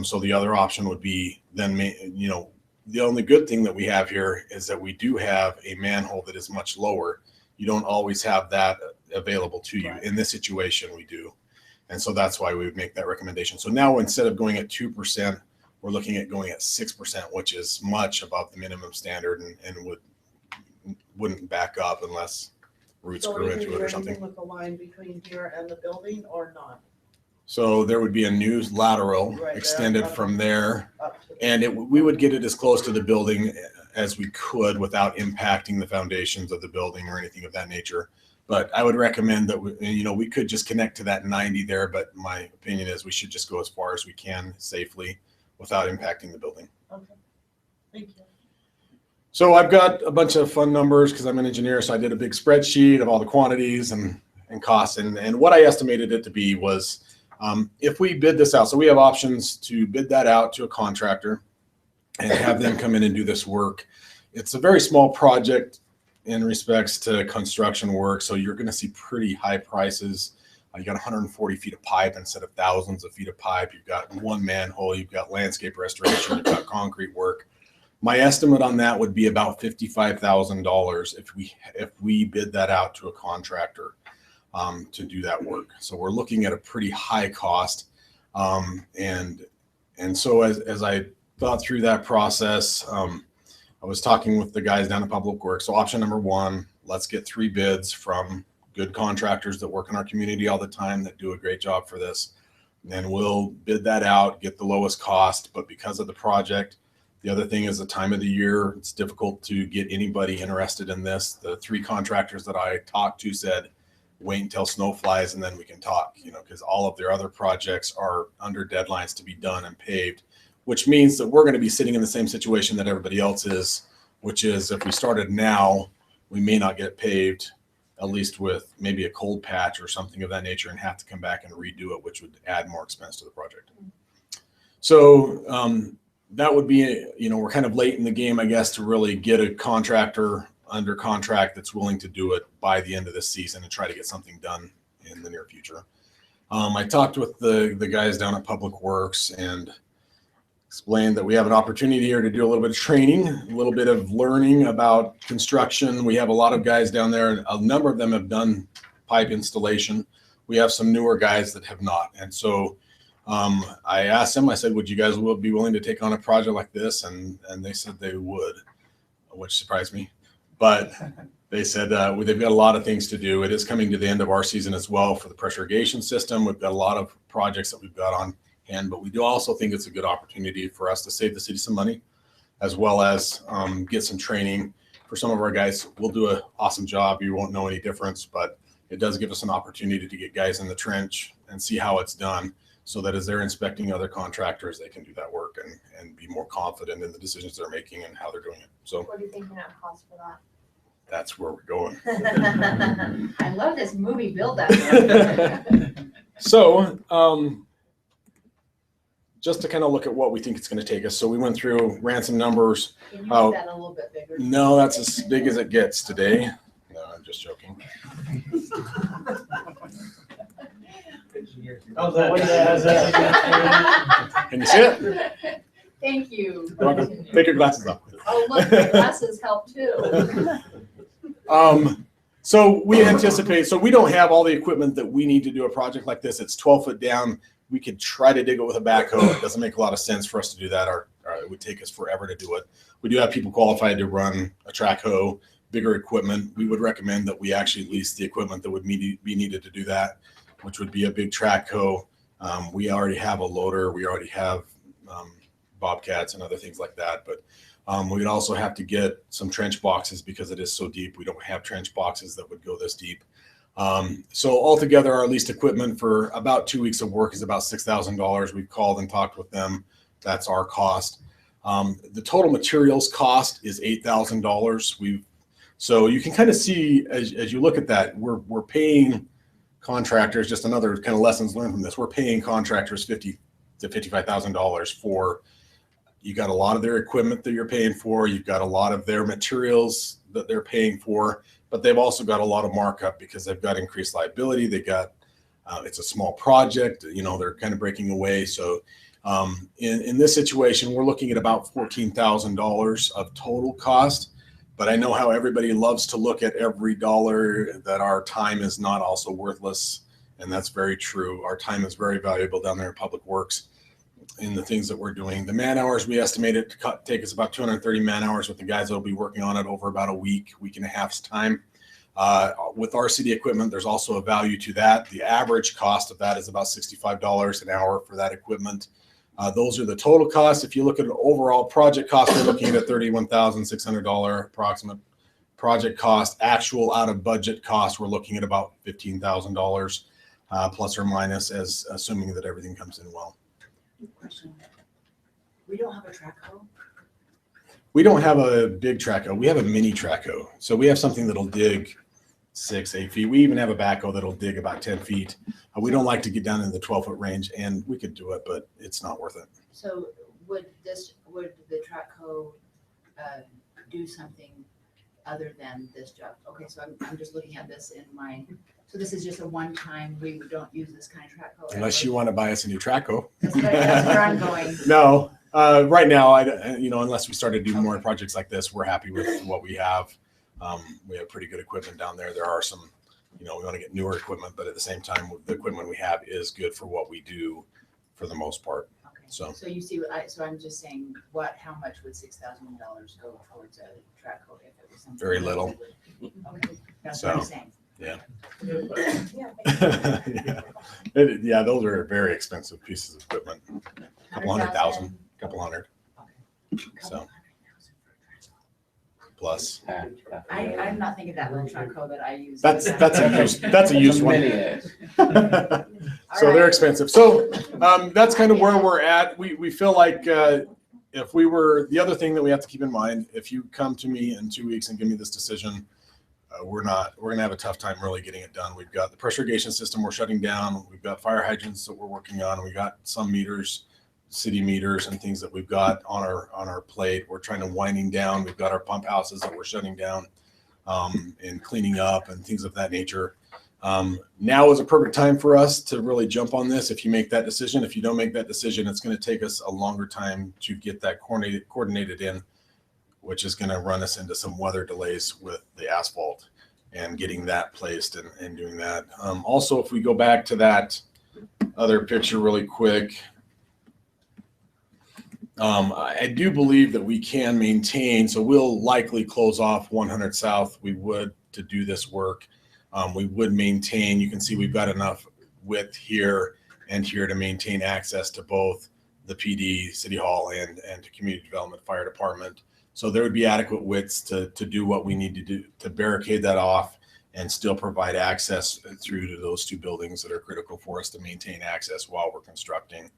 So the other option would be then, the only good thing that we have here is that we do have a manhole that is much lower. You don't always have that available to you. In this situation, we do. And so that's why we would make that recommendation. So now instead of going at 2%, we're looking at going at 6%, which is much above the minimum standard and would wouldn't back up unless roots grew into it or something. With the line between here and the building or not? So there would be a new lateral Right there, extended from there, Up to- and we would get it as close to the building as we could without impacting the foundations of the building or anything of that nature. But I would recommend that we could just connect to that 90 there, but my opinion is we should just go as far as we can safely without impacting the building. Okay, thank you. So I've got a bunch of fun numbers because I'm an engineer. So I did a big spreadsheet of all the quantities and costs. And what I estimated it to be was if we bid this out, so we have options to bid that out to a contractor and have them come in and do this work. It's a very small project in respects to construction work. So you're going to see pretty high prices. You got 140 feet of pipe instead of thousands of feet of pipe. You've got one manhole. You've got landscape restoration. You've got concrete work. My estimate on that would be about $55,000 if we bid that out to a contractor to do that work. So we're looking at a pretty high cost. And so as I thought through that process, I was talking with the guys down at Public Works. So option number one, let's get 3 bids from good contractors that work in our community all the time that do a great job for this. And then we'll bid that out, get the lowest cost. But because of the project, the other thing is the time of the year. It's difficult to get anybody interested in this. The 3 contractors that I talked to said, wait until snow flies and then we can talk, because all of their other projects are under deadlines to be done and paved, which means that we're going to be sitting in the same situation that everybody else is, which is if we started now, we may not get paved, at least with maybe a cold patch or something of that nature, and have to come back and redo it, which would add more expense to the project. So that would be, we're kind of late in the game, I guess, to really get a contractor under contract that's willing to do it by the end of this season and try to get something done in the near future. I talked with the guys down at Public Works and explained that we have an opportunity here to do a little bit of training, a little bit of learning about construction. We have a lot of guys down there, and a number of them have done pipe installation. We have some newer guys that have not. And so I asked them, I said, would you guys be willing to take on a project like this? And they said they would, which surprised me. But they said they've got a lot of things to do. It is coming to the end of our season as well for the pressure irrigation system. We've got a lot of projects that we've got on hand, but we do also think it's a good opportunity for us to save the city some money, as well as get some training for some of our guys. We'll do an awesome job. You won't know any difference, but it does give us an opportunity to get guys in the trench and see how it's done, so that as they're inspecting other contractors, they can do that work and be more confident in the decisions they're making and how they're doing it. So What do you think that costs for that? that's where we're going. I love this movie build up. So just to kind of look at what we think it's going to take us. So we went through, ran some numbers. Can you make that a little bit bigger? No, that's as big as it gets today. No, I'm just joking. Can you see it? Thank you. You're welcome. Take your glasses off. Oh, look, my glasses help too. So we anticipate, so we don't have all the equipment that we need to do a project like this. It's 12 foot down. We could try to dig it with a backhoe. It doesn't make a lot of sense for us to do that, or it would take us forever to do it. We do have people qualified to run a track hoe, bigger equipment. We would recommend that we actually lease the equipment that would be needed to do that, which would be a big track hoe. We already have a loader. We already have bobcats and other things like that. But we'd also have to get some trench boxes because it is so deep. We don't have trench boxes that would go this deep. So altogether, our leased equipment for about 2 weeks of work is about $6,000. We've called and talked with them. That's our cost. The total materials cost is $8,000. So you can kind of see as you look at that, we're paying contractors, just another kind of lessons learned from this. We're paying contractors $50,000 to $55,000 for. You got a lot of their equipment that you're paying for. You've got a lot of their materials that they're paying for, but they've also got a lot of markup because they've got increased liability. They got, it's a small project, they're kind of breaking away. So in this situation, we're looking at about $14,000 of total cost, but I know how everybody loves to look at every dollar, that our time is not also worthless. And that's very true. Our time is very valuable down there in Public Works. in the things that we're doing. The man hours, we estimate it to take us about 230 man hours with the guys that'll be working on it over about a week and a half's time. With our city equipment, there's also a value to that. The average cost of that is about $65 an hour for that equipment. Those are the total costs. If you look at an overall project cost, we're looking at a $31,600 approximate project cost. Actual out of budget cost, we're looking at about $15,000 plus or minus, as assuming that everything comes in well. Question. We don't have a track hoe? We don't have a big track hoe. We have a mini track hoe. So we have something that'll dig 6-8 feet. We even have a backhoe that'll dig about 10 feet. We don't like to get down in the 12-foot range, and we could do it, but it's not worth it. So would the track hoe do something other than this job? Okay, so I'm just looking at this in my, so this is just a one-time, we don't use this kind of track hoe. Unless you want to buy us a new track hoe. That's where I'm going. No, right now, unless we start to do more projects like this, we're happy with what we have. We have pretty good equipment down there. There are some, we want to get newer equipment, but at the same time, the equipment we have is good for what we do for the most part. Okay. So you see, so I'm just saying, how much would $6,000 go towards a track hoe if it was something? Very little. Okay, that's what I'm So, saying. yeah. Yeah. Yeah, those are very expensive pieces of equipment. A couple $100,000, couple hundred. So plus. I'm not thinking that little track hoe that I use. That's a used one. So they're right. expensive. So that's kind of where we're at. We feel like if we were, the other thing that we have to keep in mind, if you come to me in 2 weeks and give me this decision, we're going to have a tough time really getting it done. We've got the pressure irrigation system we're shutting down. We've got fire hydrants that we're working on. We got some meters, city meters and things that we've got on our plate. We're trying to winding down. We've got our pump houses that we're shutting down and cleaning up and things of that nature. Now is a perfect time for us to really jump on this. If you make that decision, if you don't make that decision, it's going to take us a longer time to get that coordinated in, which is going to run us into some weather delays with the asphalt and getting that placed and doing that. Also, if we go back to that other picture really quick, I do believe that we can maintain, so we'll likely close off 100 South. We would to do this work. We would maintain, you can see we've got enough width here and here to maintain access to both the PD, City Hall, and to Community Development Fire Department. So there would be adequate widths to do what we need to do to barricade that off and still provide access through to those two buildings that are critical for us to maintain access while we're constructing.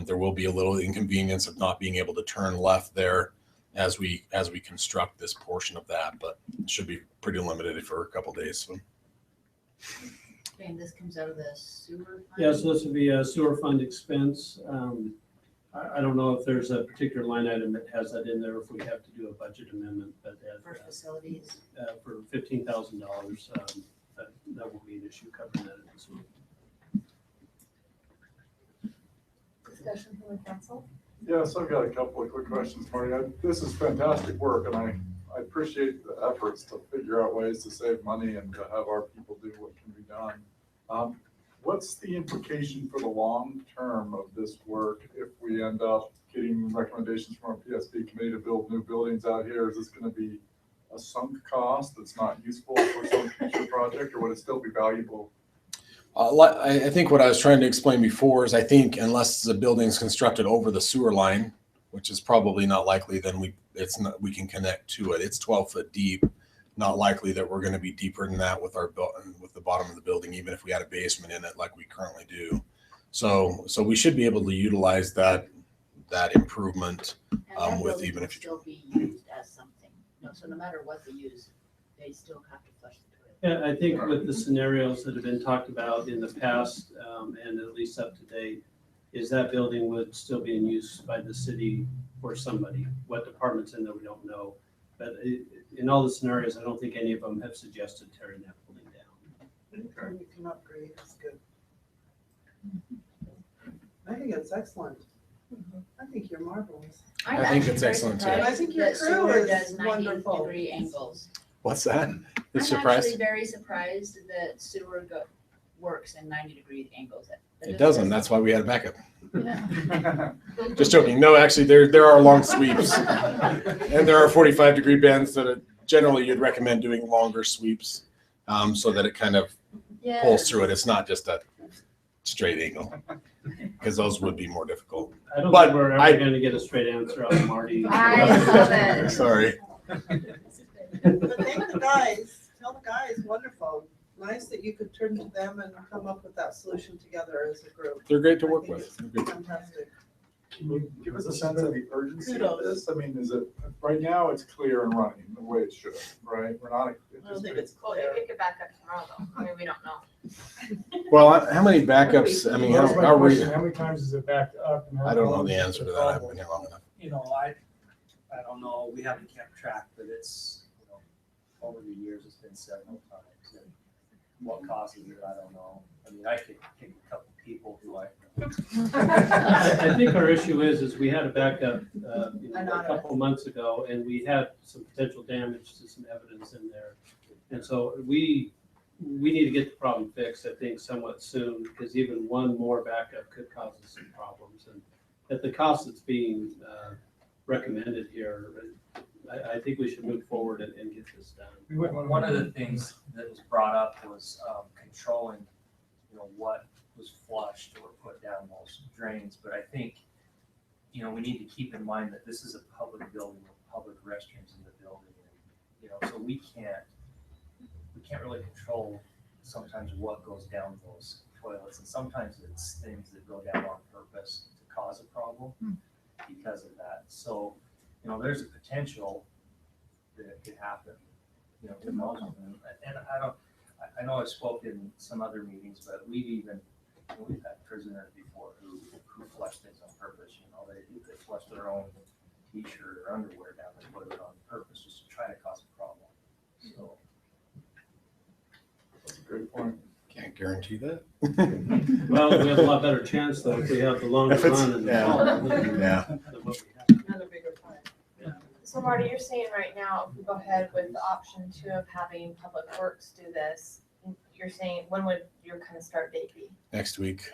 There will be a little inconvenience of not being able to turn left there as we construct this portion of that, but it should be pretty limited for a couple of days. So. Okay, and this comes out of the sewer fund? Yeah, so this would be a sewer fund expense. I don't know if there's a particular line item that has that in there, if we have to do a budget amendment, but For facilities? for $15,000, that will be an issue covering that at this moment. Discussion from the council? Yes, I've got a couple of quick questions for you. This is fantastic work, and I appreciate the efforts to figure out ways to save money and to have our people do what can be done. What's the implication for the long term of this work if we end up getting recommendations from our PSB committee to build new buildings out here? Is this going to be a sunk cost that's not useful for some future project, or would it still be valuable? I think what I was trying to explain before is I think unless the building's constructed over the sewer line, which is probably not likely, then we can connect to it. It's 12 foot deep. Not likely that we're going to be deeper than that with the bottom of the building, even if we had a basement in it like we currently do. So we should be able to utilize that improvement with even if still be used as something. No, so no matter what they use, they still have to flush the toilet. Yeah, I think with the scenarios that have been talked about in the past and at least up to date, is that building would still be in use by the city for somebody. What department's in there, we don't know. But in all the scenarios, I don't think any of them have suggested tearing that building down. You can upgrade, it's good. I think it's excellent. I think you're marvelous. I think it's excellent, too. And I think your That crew sewer is does 90 wonderful. degree angles. What's that? I'm Surprised? actually very surprised that sewer works in 90 degree angles. It doesn't. That's why we had a backup. Just joking. No, actually, there are long sweeps, and there are 45-degree bends that are, generally you'd recommend doing longer sweeps, so that it kind of pulls through it. It's not just a straight angle, because those would be more difficult. I don't But think we're I- ever going to get a straight answer out of Marty. I love it. Sorry. But thank the guys, tell the guys, wonderful. Nice that you could turn to them and come up with that solution together as a group. They're great to I work think with. it's They're good. Fantastic. Can you give us a sense of the urgency of Kudos. this? I mean, is it, right now, it's clear and running the way it should, right? We're not. I don't think it's Well, clear. it could back up tomorrow though. I mean, we don't know. Well, how many backups? I mean, That's my how are we? question. How many times is it backed up? and how I don't know long the is answer the to that. I haven't problem? been here long enough. You know, I don't know, we haven't kept track, but it's, you know, over the years, it's been several times. And what causes it, I don't know. I mean, I could pick a couple people who I know. I think our issue is we had a backup, a couple of months ago, and we had some potential damage to some evidence in there. And so we need to get the problem fixed, I think, somewhat soon, because even one more backup could cause us some problems. And at the cost that's being recommended here, I think we should move forward and get this done. We wouldn't want to- One of the things that was brought up was controlling, you know, what was flushed or put down those drains. But I think, you know, we need to keep in mind that this is a public building with public restrooms in the building. And, you know, so we can't really control sometimes what goes down those toilets. And sometimes it's things that go down on purpose to cause a problem because of that. So, you know, there's a potential that it could happen, you know, to most of them. And I know I've spoken in some other meetings, but we've had prisoners before who flush things on purpose, you know, they flush their own t-shirt or underwear down the toilet on purpose just to try to cause a problem. So. That's a great point. Can't guarantee that. Well, we have a lot better chance though if we have the longer If it's- run and the yeah. fall than Yeah. what we have. And a bigger pie. So Marty, you're saying right now, if we go ahead with the option 2 of having Public Works do this, you're saying, when would your kind of start date be? Next week,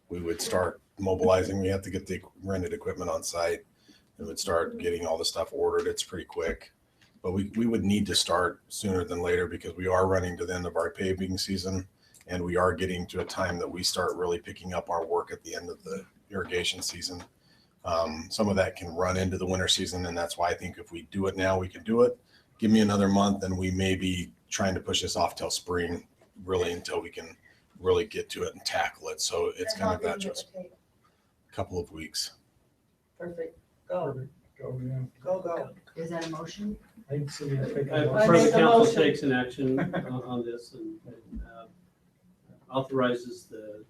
we would start mobilizing. We have to get the rented equipment on site. And would start getting all the stuff ordered. It's pretty quick. But we would need to start sooner than later because we are running to the end of our paving season. And we are getting to a time that we start really picking up our work at the end of the irrigation season. Some of that can run into the winter season. And that's why I think if we do it now, we can do it. Give me another month and we may be trying to push this off till spring, really until we can really get to it and tackle it. So it's And kind how of that long do you just think it a couple of weeks. Perfect. Go, Go, yeah. go. Is that a motion? I think so, we have to take a I motion. prefer the make a council motion. takes an action on this and authorizes the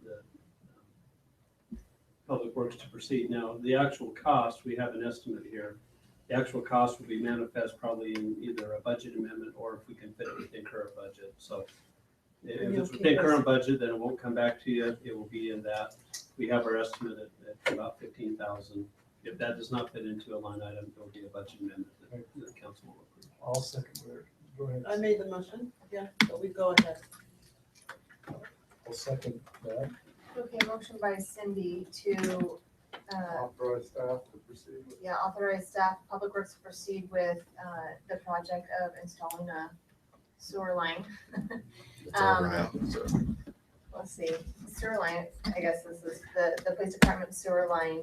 Public Works to proceed. Now, the actual cost, we have an estimate here. The actual cost will be manifest probably in either a budget amendment or if we can fit it within current budget. So if it's within current budget, then it won't come back to you. It will be in that. We have our estimate at about 15,000. If that does not fit into a line item, it will be a budget amendment that the council will approve. I'll second it. Go ahead. I made the motion, yeah, but we go ahead. I'll second that. Okay, motion by Cindy to, Authorize staff to proceed with. authorize staff, Public Works to proceed with, the project of installing a sewer line. It's over now. So. Let's see, sewer line, I guess this is the police department sewer line,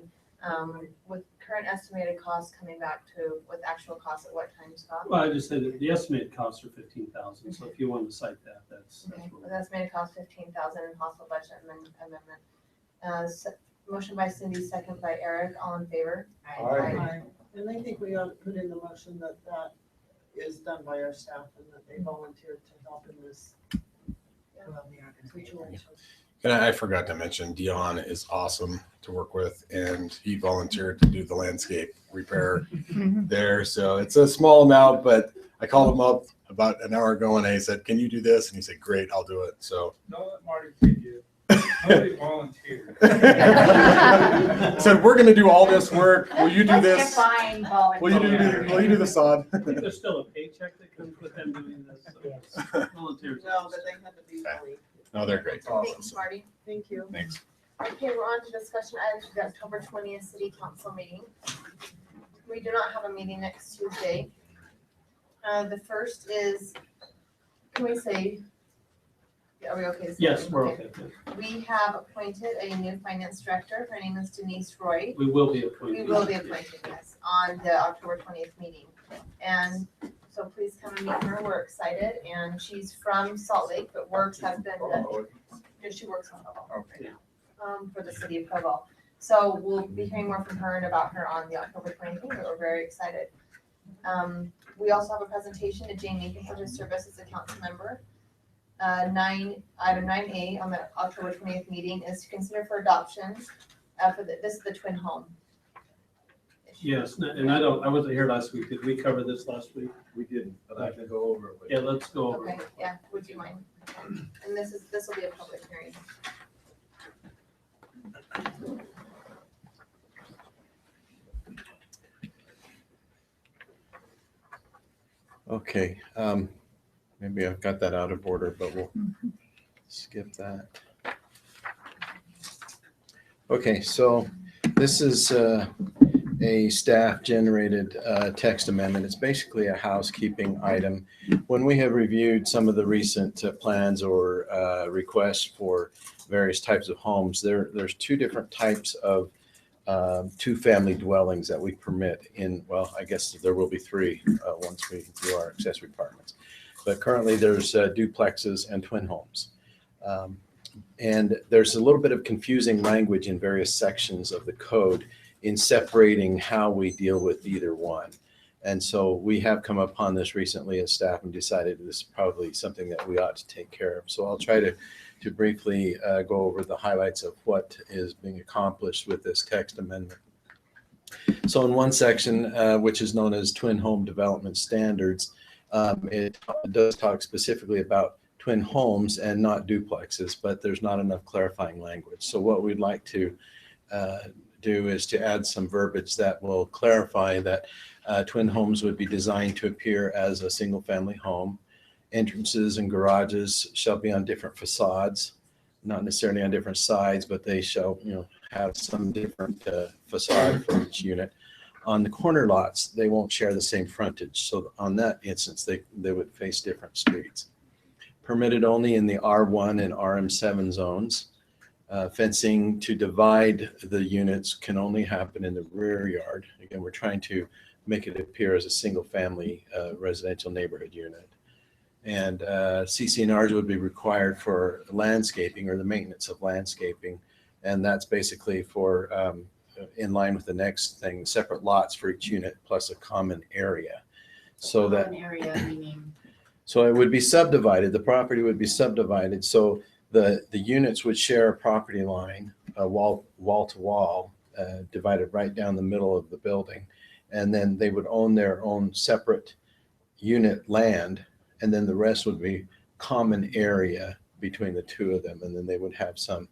with current estimated costs coming back to, with actual costs at what time, Scott? Well, I just said that the estimated costs are 15,000. So if you want to cite that, that's Okay, what with estimated cost 15,000 and possible budget amendment. Motion by Cindy, second by Eric, all in favor? Aye. And I think we ought to put in the motion that that is done by our staff and that they volunteered to help in this situation. And I forgot to mention, Dion is awesome to work with, and he volunteered to do the landscape repair there. So it's a small amount, but I called him up about an hour ago and I said, "Can you do this?" And he said, "Great, I'll do it." So Don't let Marty kid you. Nobody volunteered. said, "We're going to do all this work. Will you do this? Define Will you do the sod?" I think there's still a paycheck that comes with them doing this. So volunteers. No, but they had to be Okay. really, No, they're great. Thanks, Marty. thank you. Thanks. Okay, we're on to discussion items for the October 20th city council meeting. We do not have a meeting next Tuesday. The first is, can we say, are we okay? to say Yes, that? we're okay. We have appointed a new finance director. Her name is Denise Roy. We will be We appointing. will be appointed, yes, on the October 20th meeting. And so please come and meet her. We're excited. And she's from Salt Lake, but she works on Provo right now, for the city of Provo. So we'll be hearing more from her and about her on the October 20th meeting, but we're very excited. We also have a presentation to Jane Meekin for his service as a council member. Item 9A on the October 20th meeting is to consider for adoption, this is the twin home. Yes, and I wasn't here last week. Did we cover this last week? We didn't, but I can go over it with Yeah, let's go over Okay, it. yeah, would you mind? And this will be a public hearing. Okay, maybe I've got that out of order, but we'll skip that. Okay, so this is a staff-generated text amendment. It's basically a housekeeping item. When we have reviewed some of the recent plans or requests for various types of homes, there's two different types of two-family dwellings that we permit in, well, I guess there will be three once we do our accessory apartments. But currently there's duplexes and twin homes. And there's a little bit of confusing language in various sections of the code in separating how we deal with either one. And so we have come upon this recently as staff and decided this is probably something that we ought to take care of. So I'll try to briefly go over the highlights of what is being accomplished with this text amendment. So in one section, which is known as Twin Home Development Standards, it does talk specifically about twin homes and not duplexes, but there's not enough clarifying language. So what we'd like to do is to add some verbiage that will clarify that twin homes would be designed to appear as a single family home. Entrances and garages shall be on different facades, not necessarily on different sides, but they shall, have some different facade for each unit. On the corner lots, they won't share the same frontage. So on that instance, they would face different streets. Permitted only in the R1 and RM7 zones. Fencing to divide the units can only happen in the rear yard. Again, we're trying to make it appear as a single family residential neighborhood unit. And CC&Rs would be required for landscaping or the maintenance of landscaping. And that's basically for, in line with the next thing, separate lots for each unit plus a common area. So that Common area meaning, so it would be subdivided, the property would be subdivided. So the units would share a property line, wall to wall, divided right down the middle of the building. And then they would own their own separate unit land. And then the rest would be common area between the two of them. And then they would have some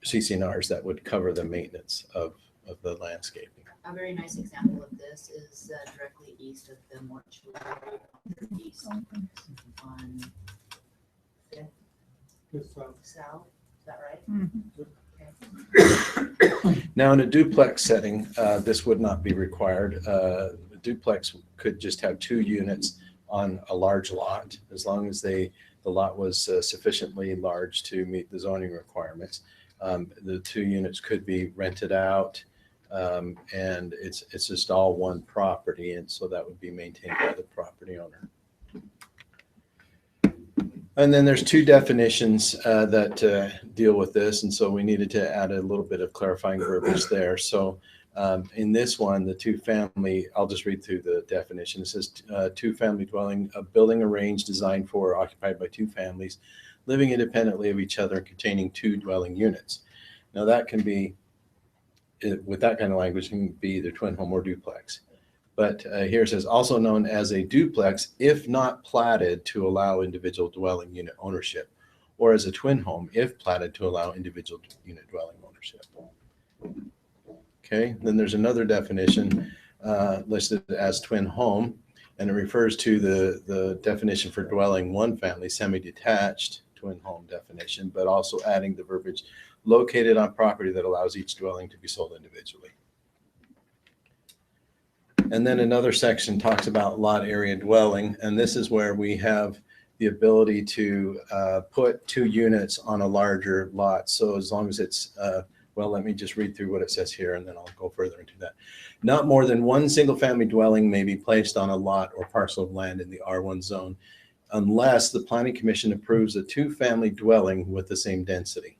CC&Rs that would cover the maintenance of the landscaping. a very nice example of this is directly east of the mortuary, east on south, is that right? Now in a duplex setting, this would not be required. A duplex could just have two units on a large lot, as long as the lot was sufficiently large to meet the zoning requirements. The two units could be rented out, and it's just all one property, and so that would be maintained by the property owner. And then there's two definitions that deal with this, and so we needed to add a little bit of clarifying verbiage there. So in this one, the two-family, I'll just read through the definition. It says two-family dwelling, a building arranged, designed for, or occupied by two families, living independently of each other and containing two dwelling units. Now that can be, with that kind of language, can be either twin home or duplex. But here it says also known as a duplex if not platted to allow individual dwelling unit ownership, or as a twin home if platted to allow individual unit dwelling ownership. Okay, then there's another definition listed as twin home, and it refers to the definition for dwelling one family, semi-detached twin home definition, but also adding the verbiage located on property that allows each dwelling to be sold individually. And then another section talks about lot area dwelling, and this is where we have the ability to put 2 units on a larger lot. So as long as it's, well, let me just read through what it says here and then I'll go further into that. Not more than 1 single-family dwelling may be placed on a lot or parcel of land in the R1 zone unless the Planning Commission approves a 2-family dwelling with the same density.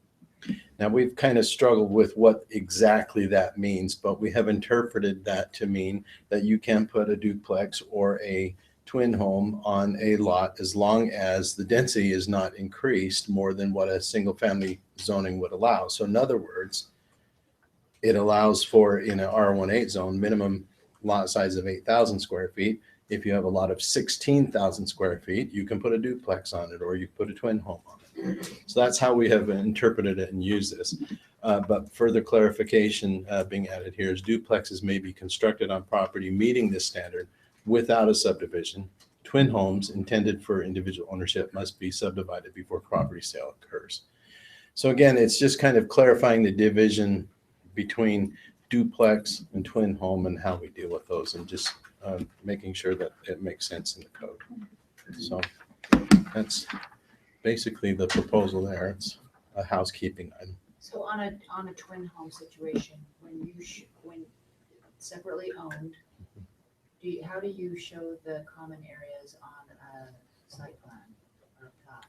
Now, we've kind of struggled with what exactly that means, but we have interpreted that to mean that you can put a duplex or a twin home on a lot as long as the density is not increased more than what a single family zoning would allow. So in other words, it allows for, in an R18 zone, minimum lot size of 8,000 square feet. If you have a lot of 16,000 square feet, you can put a duplex on it or you put a twin home on it. So that's how we have interpreted it and used this. But further clarification being added here is duplexes may be constructed on property meeting this standard without a subdivision. Twin homes intended for individual ownership must be subdivided before property sale occurs. So again, it's just kind of clarifying the division between duplex and twin home and how we deal with those, and just making sure that it makes sense in the code. So that's basically the proposal there. It's a housekeeping item. So on a twin home situation, when when separately owned, how do you show the common areas on a site plan or a plat?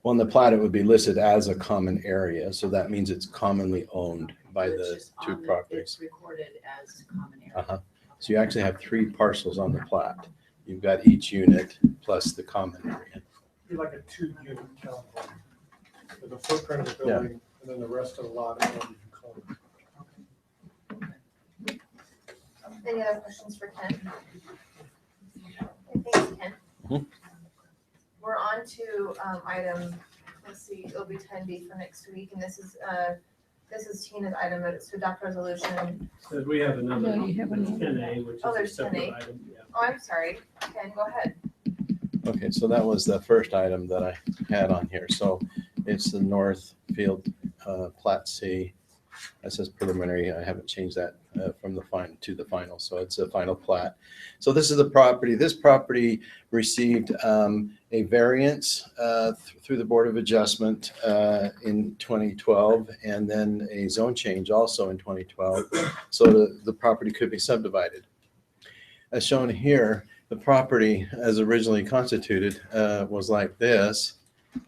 Well, in the plat, it would be listed as a common area, so that means it's commonly owned by So it's the just 2 on properties. It's recorded as common area. So you actually have 3 parcels on the plat. You've got each unit plus the common area. Be like a 2-unit townhome with the footprint of the building and then the rest of the lot is what you can call it. Any other questions for Ken? Okay, thanks, Ken. Mhm. We're on to item, let's see, it'll be 10B for next week, and this is Tina's item, but it's to adopt resolution. So we have another No, you have another. 10A, which is Oh, a there's separate 10A. item. Yeah. Oh, I'm sorry, Ken, go ahead. Okay, so that was the first item that I had on here. So it's the Northfield Plat C. That says preliminary. I haven't changed that from the final to the final. So it's a final plat. So this is the property. This property received a variance through the Board of Adjustment in 2012, and then a zone change also in 2012. So the property could be subdivided. As shown here, the property as originally constituted was like this,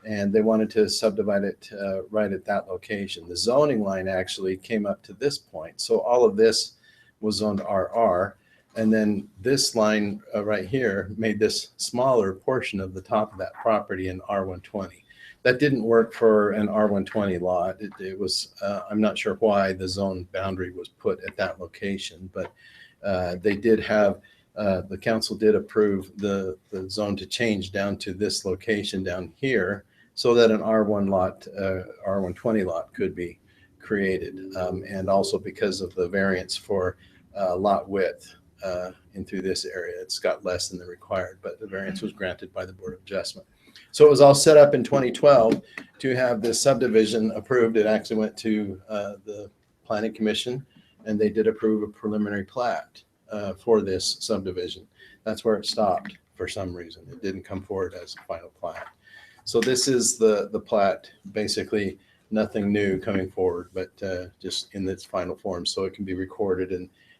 and they wanted to subdivide it right at that location. The zoning line actually came up to this point. So all of this was zoned RR. And then this line right here made this smaller portion of the top of that property in R120. That didn't work for an R120 lot. It was, I'm not sure why the zone boundary was put at that location, but they did have, the council did approve the zone to change down to this location down here so that an R1 lot, R120 lot could be created. And also because of the variance for lot width in through this area, it's got less than the required, but the variance was granted by the Board of Adjustment. So it was all set up in 2012 to have this subdivision approved. It actually went to the Planning Commission, and they did approve a preliminary plat for this subdivision. That's where it stopped for some reason. It didn't come forward as a final plat. So this is the plat, basically nothing new coming forward, but just in its final form, so it can be recorded.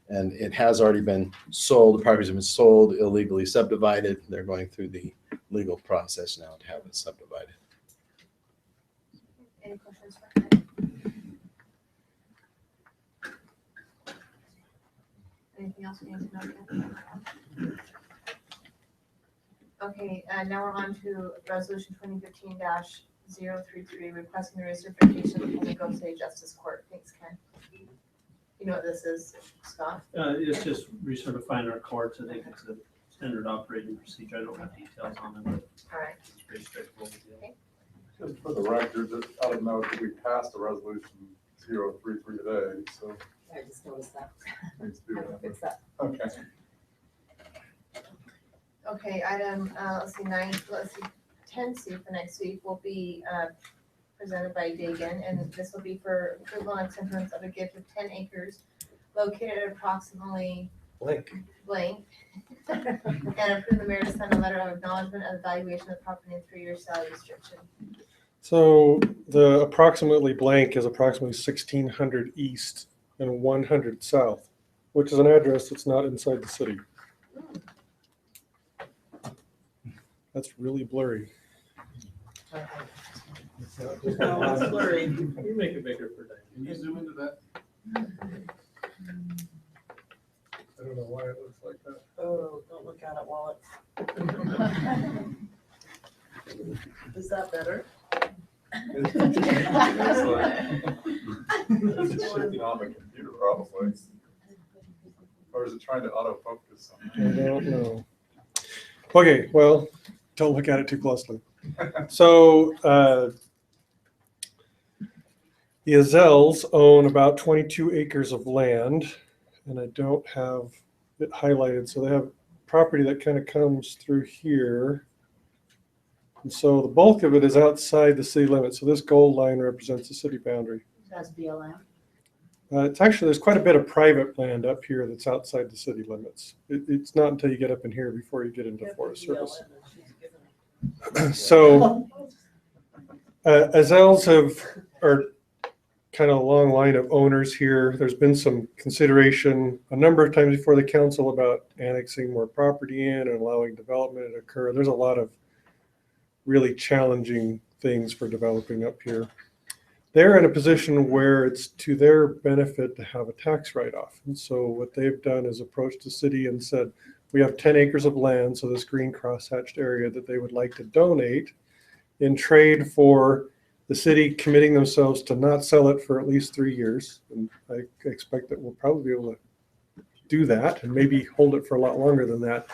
And it has already been sold. The properties have been sold, illegally subdivided. They're going through the legal process now to have it subdivided. Any questions for Ken? Anything else we need to know, Ken? Okay, now we're on to resolution 2015-033, requesting the recertification of the Pentagon State Justice Court. Thanks, Ken. You know what this is, Scott? It's just recertifying our courts. I think it's a standard operating procedure. I don't have details on it, but All right. it's pretty straightforward. Okay. Just for the record, I don't know if we passed the resolution 033 today, so. I just noticed that. Needs to be I can fix that. Okay. Okay, item, let's see, 10C for next week will be presented by Dagan, and this will be for approval and acceptance of a gift of 10 acres located at approximately blank. And approve the mayor to sign a letter of acknowledgement of the valuation of the property and 3-year salary restriction. So the approximately blank is approximately 1600 east and 100 south, which is an address that's not inside the city. That's really blurry. No, it's blurry. You make it bigger for Diane. Can you zoom into that? I don't know why it looks like that. Oh, don't look at it while it's. Is that better? It's shifting on the computer probably. Or is it trying to autofocus I don't know. Okay, well, don't look at it too closely. So, the Azels own about 22 acres of land, and I don't have it highlighted. So they have property that kind of comes through here. And so the bulk of it is outside the city limits. So this gold line represents the city boundary. That's BLM. It's actually, there's quite a bit of private land up here that's outside the city limits. It's not until you get up in here before you get into Forest Service. So Azels are kind of a long line of owners here. There's been some consideration a number of times before the council about annexing more property in and allowing development to occur. There's a lot of really challenging things for developing up here. They're in a position where it's to their benefit to have a tax write-off. And so what they've done is approached the city and said, we have 10 acres of land, so this green crosshatched area that they would like to donate in trade for the city committing themselves to not sell it for at least 3 years. And I expect that we'll probably be able to do that and maybe hold it for a lot longer than that.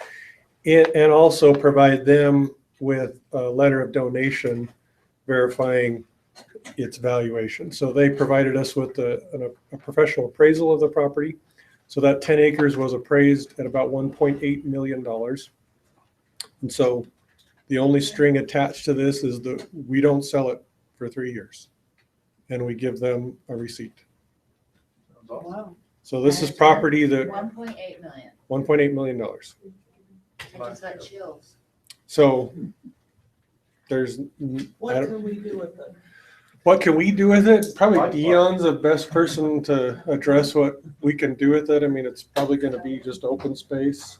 And also provide them with a letter of donation verifying its valuation. So they provided us with a professional appraisal of the property. So that 10 acres was appraised at about $1.8 million. And so the only string attached to this is that we don't sell it for 3 years. And we give them a receipt. Wow. So this is property that, 1.8 million. $1.8 million. I just got chills. So there's, What can we do with it? what can we do with it? Probably Dion's the best person to address what we can do with it. I mean, it's probably going to be just open space.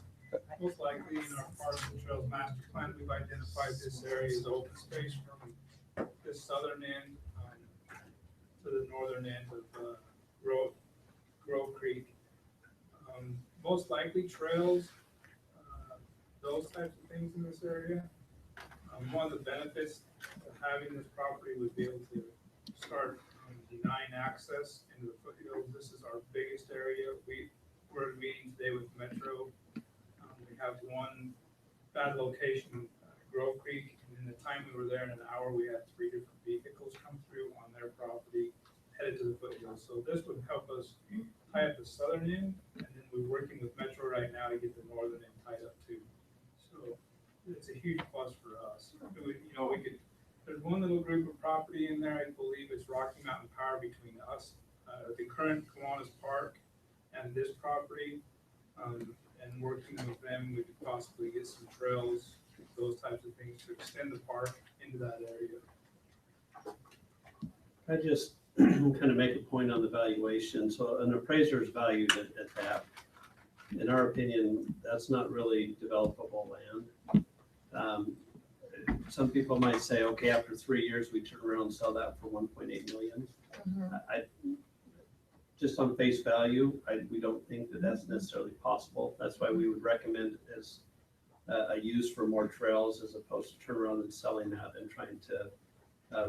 Most likely in our Parks and Trails master plan, we've identified this area as open space from the southern end to the northern end of Grove Creek. Most likely trails, those types of things in this area. One of the benefits of having this property would be able to start denying access into the foothills. This is our biggest area. We're meeting today with Metro. We have one bad location, Grove Creek, and in the time we were there in an hour, we had 3 different vehicles come through on their property headed to the foothills. So this would help us tie up the southern end, and then we're working with Metro right now to get the northern end tied up too. So it's a huge plus for us. There's one little group of property in there, I believe it's Rocky Mountain Power between us, the current Kiwanis Park and this property. And working with them, we could possibly get some trails, those types of things to extend the park into that area. I just kind of make a point on the valuation. So an appraiser is valued at that. In our opinion, that's not really developable land. Some people might say, okay, after 3 years, we turn around and sell that for 1.8 million. I just on face value, we don't think that that's necessarily possible. That's why we would recommend it as a use for more trails as opposed to turn around and selling that and trying to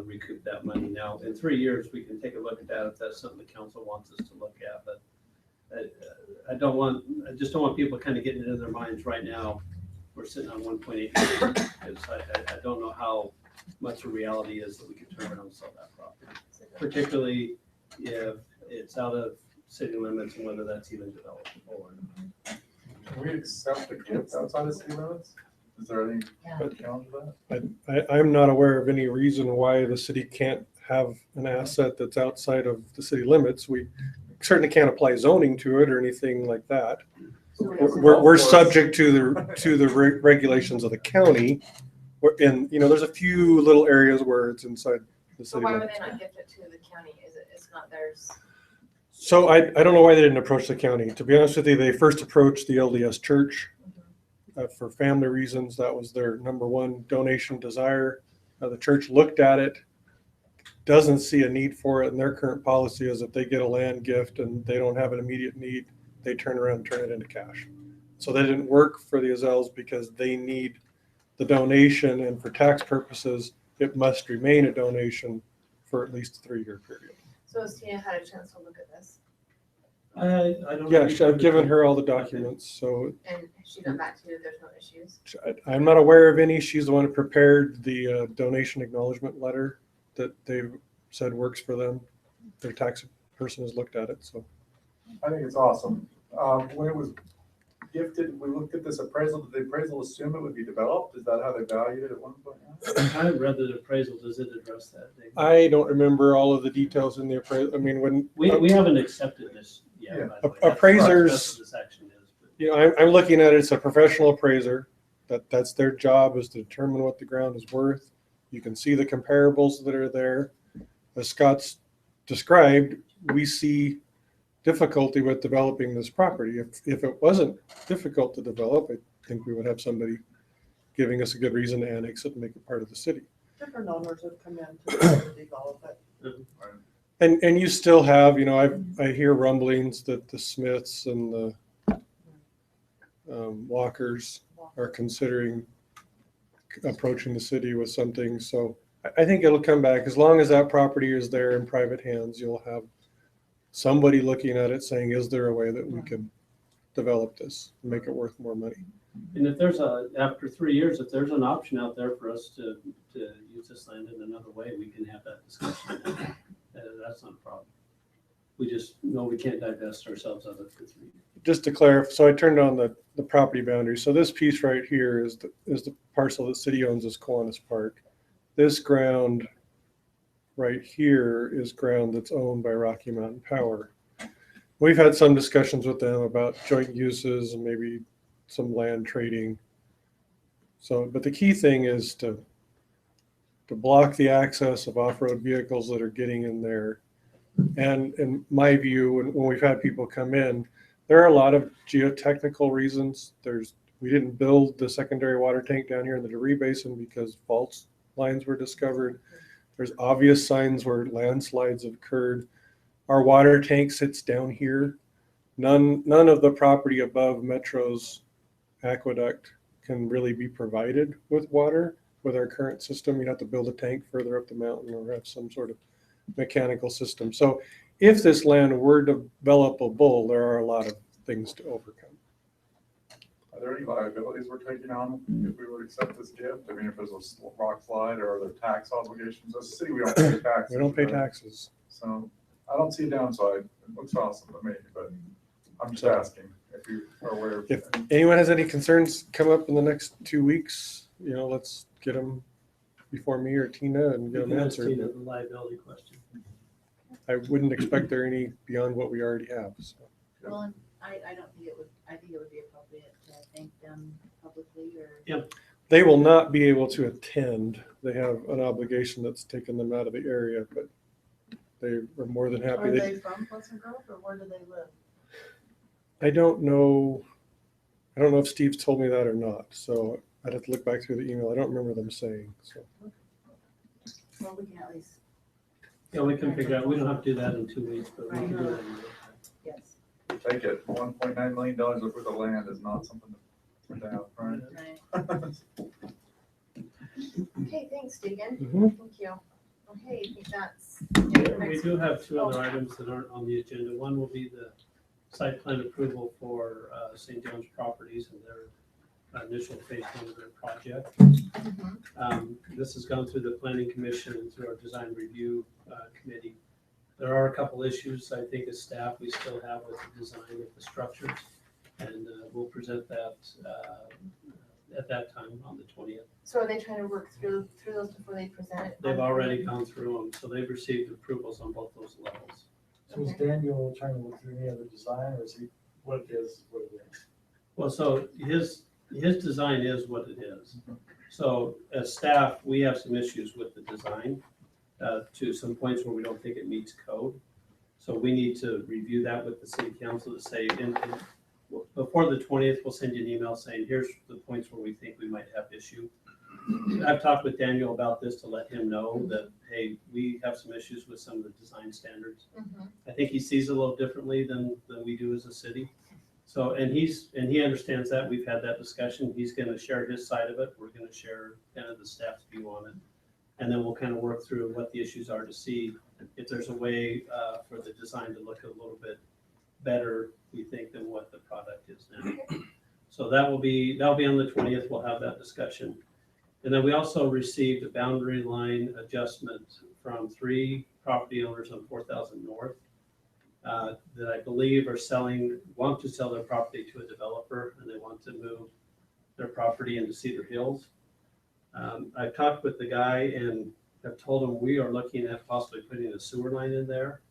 recoup that money. Now, in 3 years, we can take a look at that if that's something the council wants us to look at. But I just don't want people kind of getting it in their minds right now. We're sitting on 1.8 million. I don't know how much a reality is that we can turn around and sell that property, particularly if it's out of city limits and whether that's even developable or not. Can we accept a gift outside of city limits? Is there any Yeah. challenge with that? I'm not aware of any reason why the city can't have an asset that's outside of the city limits. We certainly can't apply zoning to it or anything like that. We're subject to the regulations of the county. And, there's a few little areas where it's inside the So city why would limits. they not gift it to the county? It's not theirs? So I don't know why they didn't approach the county. To be honest with you, they first approached the LDS church for family reasons. That was their number one donation desire. The church looked at it, doesn't see a need for it, and their current policy is if they get a land gift and they don't have an immediate need, they turn around and turn it into cash. So that didn't work for the Azels because they need the donation, and for tax purposes, it must remain a donation for at least a 3-year period. So has Tina had a chance to look at this? I don't. Yeah, I've given her all the documents, so And she got back to you, there's no issues? I'm not aware of any. She's the one who prepared the donation acknowledgement letter that they've said works for them. Their tax person has looked at it, so. I think it's awesome. When it was gifted, we looked at this appraisal. Did the appraisal assume it would be developed? Is that how they valued it at one point? I haven't read the appraisal. Does it address that? I don't remember all of the details in the appraisal. I mean, when. We haven't accepted this yet. Yeah. By the way. That's Appraisers- what this action is, but- I'm looking at it, it's a professional appraiser. That's their job, is to determine what the ground is worth. You can see the comparables that are there. As Scott's described, we see difficulty with developing this property. If it wasn't difficult to develop, I think we would have somebody giving us a good reason to annex it and make it part of the city. Different owners have come in to develop it. And you still have, I hear rumblings that the Smiths and the Walkers are considering approaching the city with something. So I think it'll come back. As long as that property is there in private hands, you'll have somebody looking at it saying, is there a way that we can develop this and make it worth more money? And if there's after 3 years, if there's an option out there for us to use this land in another way, we can have that discussion. That's not a problem. We just know we can't divest ourselves of it for 3 years. Just to clarify, so I turned on the property boundary. So this piece right here is the parcel that city owns as Kiwanis Park. This ground right here is ground that's owned by Rocky Mountain Power. We've had some discussions with them about joint uses and maybe some land trading. So, but the key thing is to block the access of off-road vehicles that are getting in there. And in my view, when we've had people come in, there are a lot of geotechnical reasons. We didn't build the secondary water tank down here in the Debris Basin because fault lines were discovered. There's obvious signs where landslides have occurred. Our water tank sits down here. None of the property above Metro's aqueduct can really be provided with water with our current system. You'd have to build a tank further up the mountain or have some sort of mechanical system. So if this land were developable, there are a lot of things to overcome. Are there any liabilities we're taking on if we were to accept this gift? I mean, if there's a rock slide or are there tax obligations? As a city, we don't pay taxes. We don't pay right? taxes. So I don't see a downside. It looks awesome to me, but I'm just asking if you are aware of. If anyone has any concerns come up in the next 2 weeks, let's get them before me or Tina and get them answered. Tina, the liability question. I wouldn't expect there any beyond what we already have. So. Well, and I don't think I think it would be appropriate to thank them publicly or. They will not be able to attend. They have an obligation that's taken them out of the area, but they are more than happy. Are they from Pleasant Grove or where do they live? I don't know if Steve's told me that or not. So I'd have to look back through the email. I don't remember them saying. So. Well, we can at least, Yeah, we can figure out. We don't have to do that in 2 weeks, but we can do that. yes. Take it. $1.9 million worth of land is not something to have, right? Right. Okay, thanks, Deegan. Mhm. Thank you. Okay, I think that's. We do have 2 other items that aren't on the agenda. One will be the site plan approval for St. John's Properties and their initial phase 1 of their project. This has gone through the planning commission and through our design review committee. There are a couple issues, I think, as staff, we still have with the design of the structures. And we'll present that at that time on the 20th. So are they trying to work through those before they present it? They've already gone through them, so they've received approvals on both those levels. So is Daniel trying to look through any of the design, or is he, what it is, what it is? Well, so his design is what it is. So as staff, we have some issues with the design to some points where we don't think it meets code. So we need to review that with the city council to say, before the 20th, we'll send you an email saying, here's the points where we think we might have issue. I've talked with Daniel about this to let him know that, hey, we have some issues with some of the design standards. Mhm. I think he sees it a little differently than we do as a city. So, and he understands that. We've had that discussion. He's gonna share his side of it. We're gonna share kind of the staff's view on it. And then we'll kind of work through what the issues are to see if there's a way for the design to look a little bit better, we think, than what the product is now. So that'll be on the 20th. We'll have that discussion. And then we also received a boundary line adjustment from 3 property owners on 4,000 North that I believe want to sell their property to a developer, and they want to move their property into Cedar Hills. I've talked with the guy and have told him we are looking at possibly putting a sewer line in there,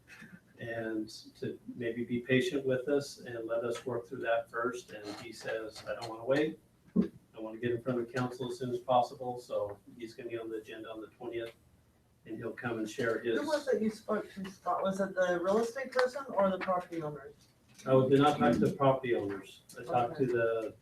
and to maybe be patient with us and let us work through that first. And he says, I don't want to wait. I want to get in front of council as soon as possible. So he's going to be on the agenda on the 20th, and he'll come and share his. Who was it you spoke to, Scott? Was it the real estate person or the property owners? I did not talk to the property owners. I talked to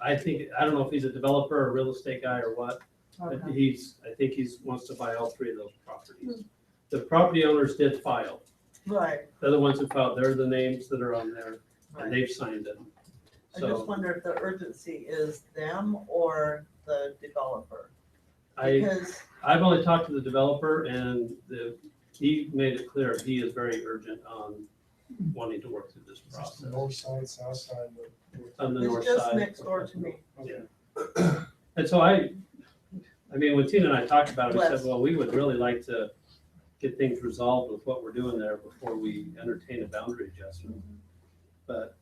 I don't know if he's a developer or a real estate guy or what. But Okay. I think he wants to buy all 3 of those properties. The property owners did file. Right, They're the ones who filed. They're the names that are on there, and right. they've signed it. I just So wonder if the urgency is them or the developer. I've Because, only talked to the developer, and he made it clear he is very urgent on wanting to work through this process. North side, south side, On the north it's just side. next door to me. Yeah. And so I mean, when Tina and I talked about it, we said, West. well, we would really like to get things resolved with what we're doing there before we entertain a boundary adjustment. But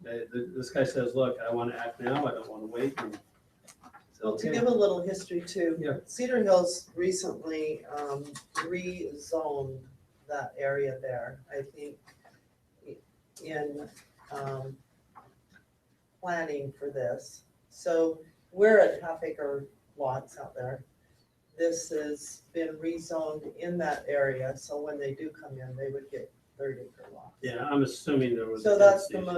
this guy says, look, I want to act now. I don't want to wait. And Well, to okay. give a little history too, Yeah. Cedar Hills recently rezoned that area there, I think, in planning for this. So we're at half-acre lots out there. This has been rezoned in that area, so when they do come in, they would get 30-acre lots. Yeah, I'm assuming there was. So a that's the density issue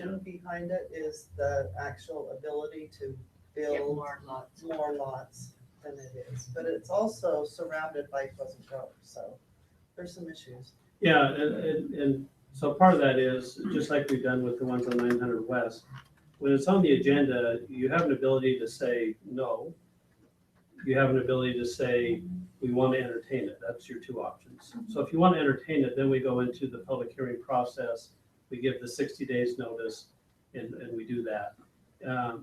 there, motivation behind it, is the actual ability to Get build more lots. more lots than it is. But it's also surrounded by Pleasant Grove, so there's some issues. Yeah, and so part of that is, just like we've done with the ones on 900 West, when it's on the agenda, you have an ability to say no. You have an ability to say, we want to entertain it. That's your 2 options. So if you want to entertain it, then we go into the public hearing process. We give the 60 days notice, and we do that.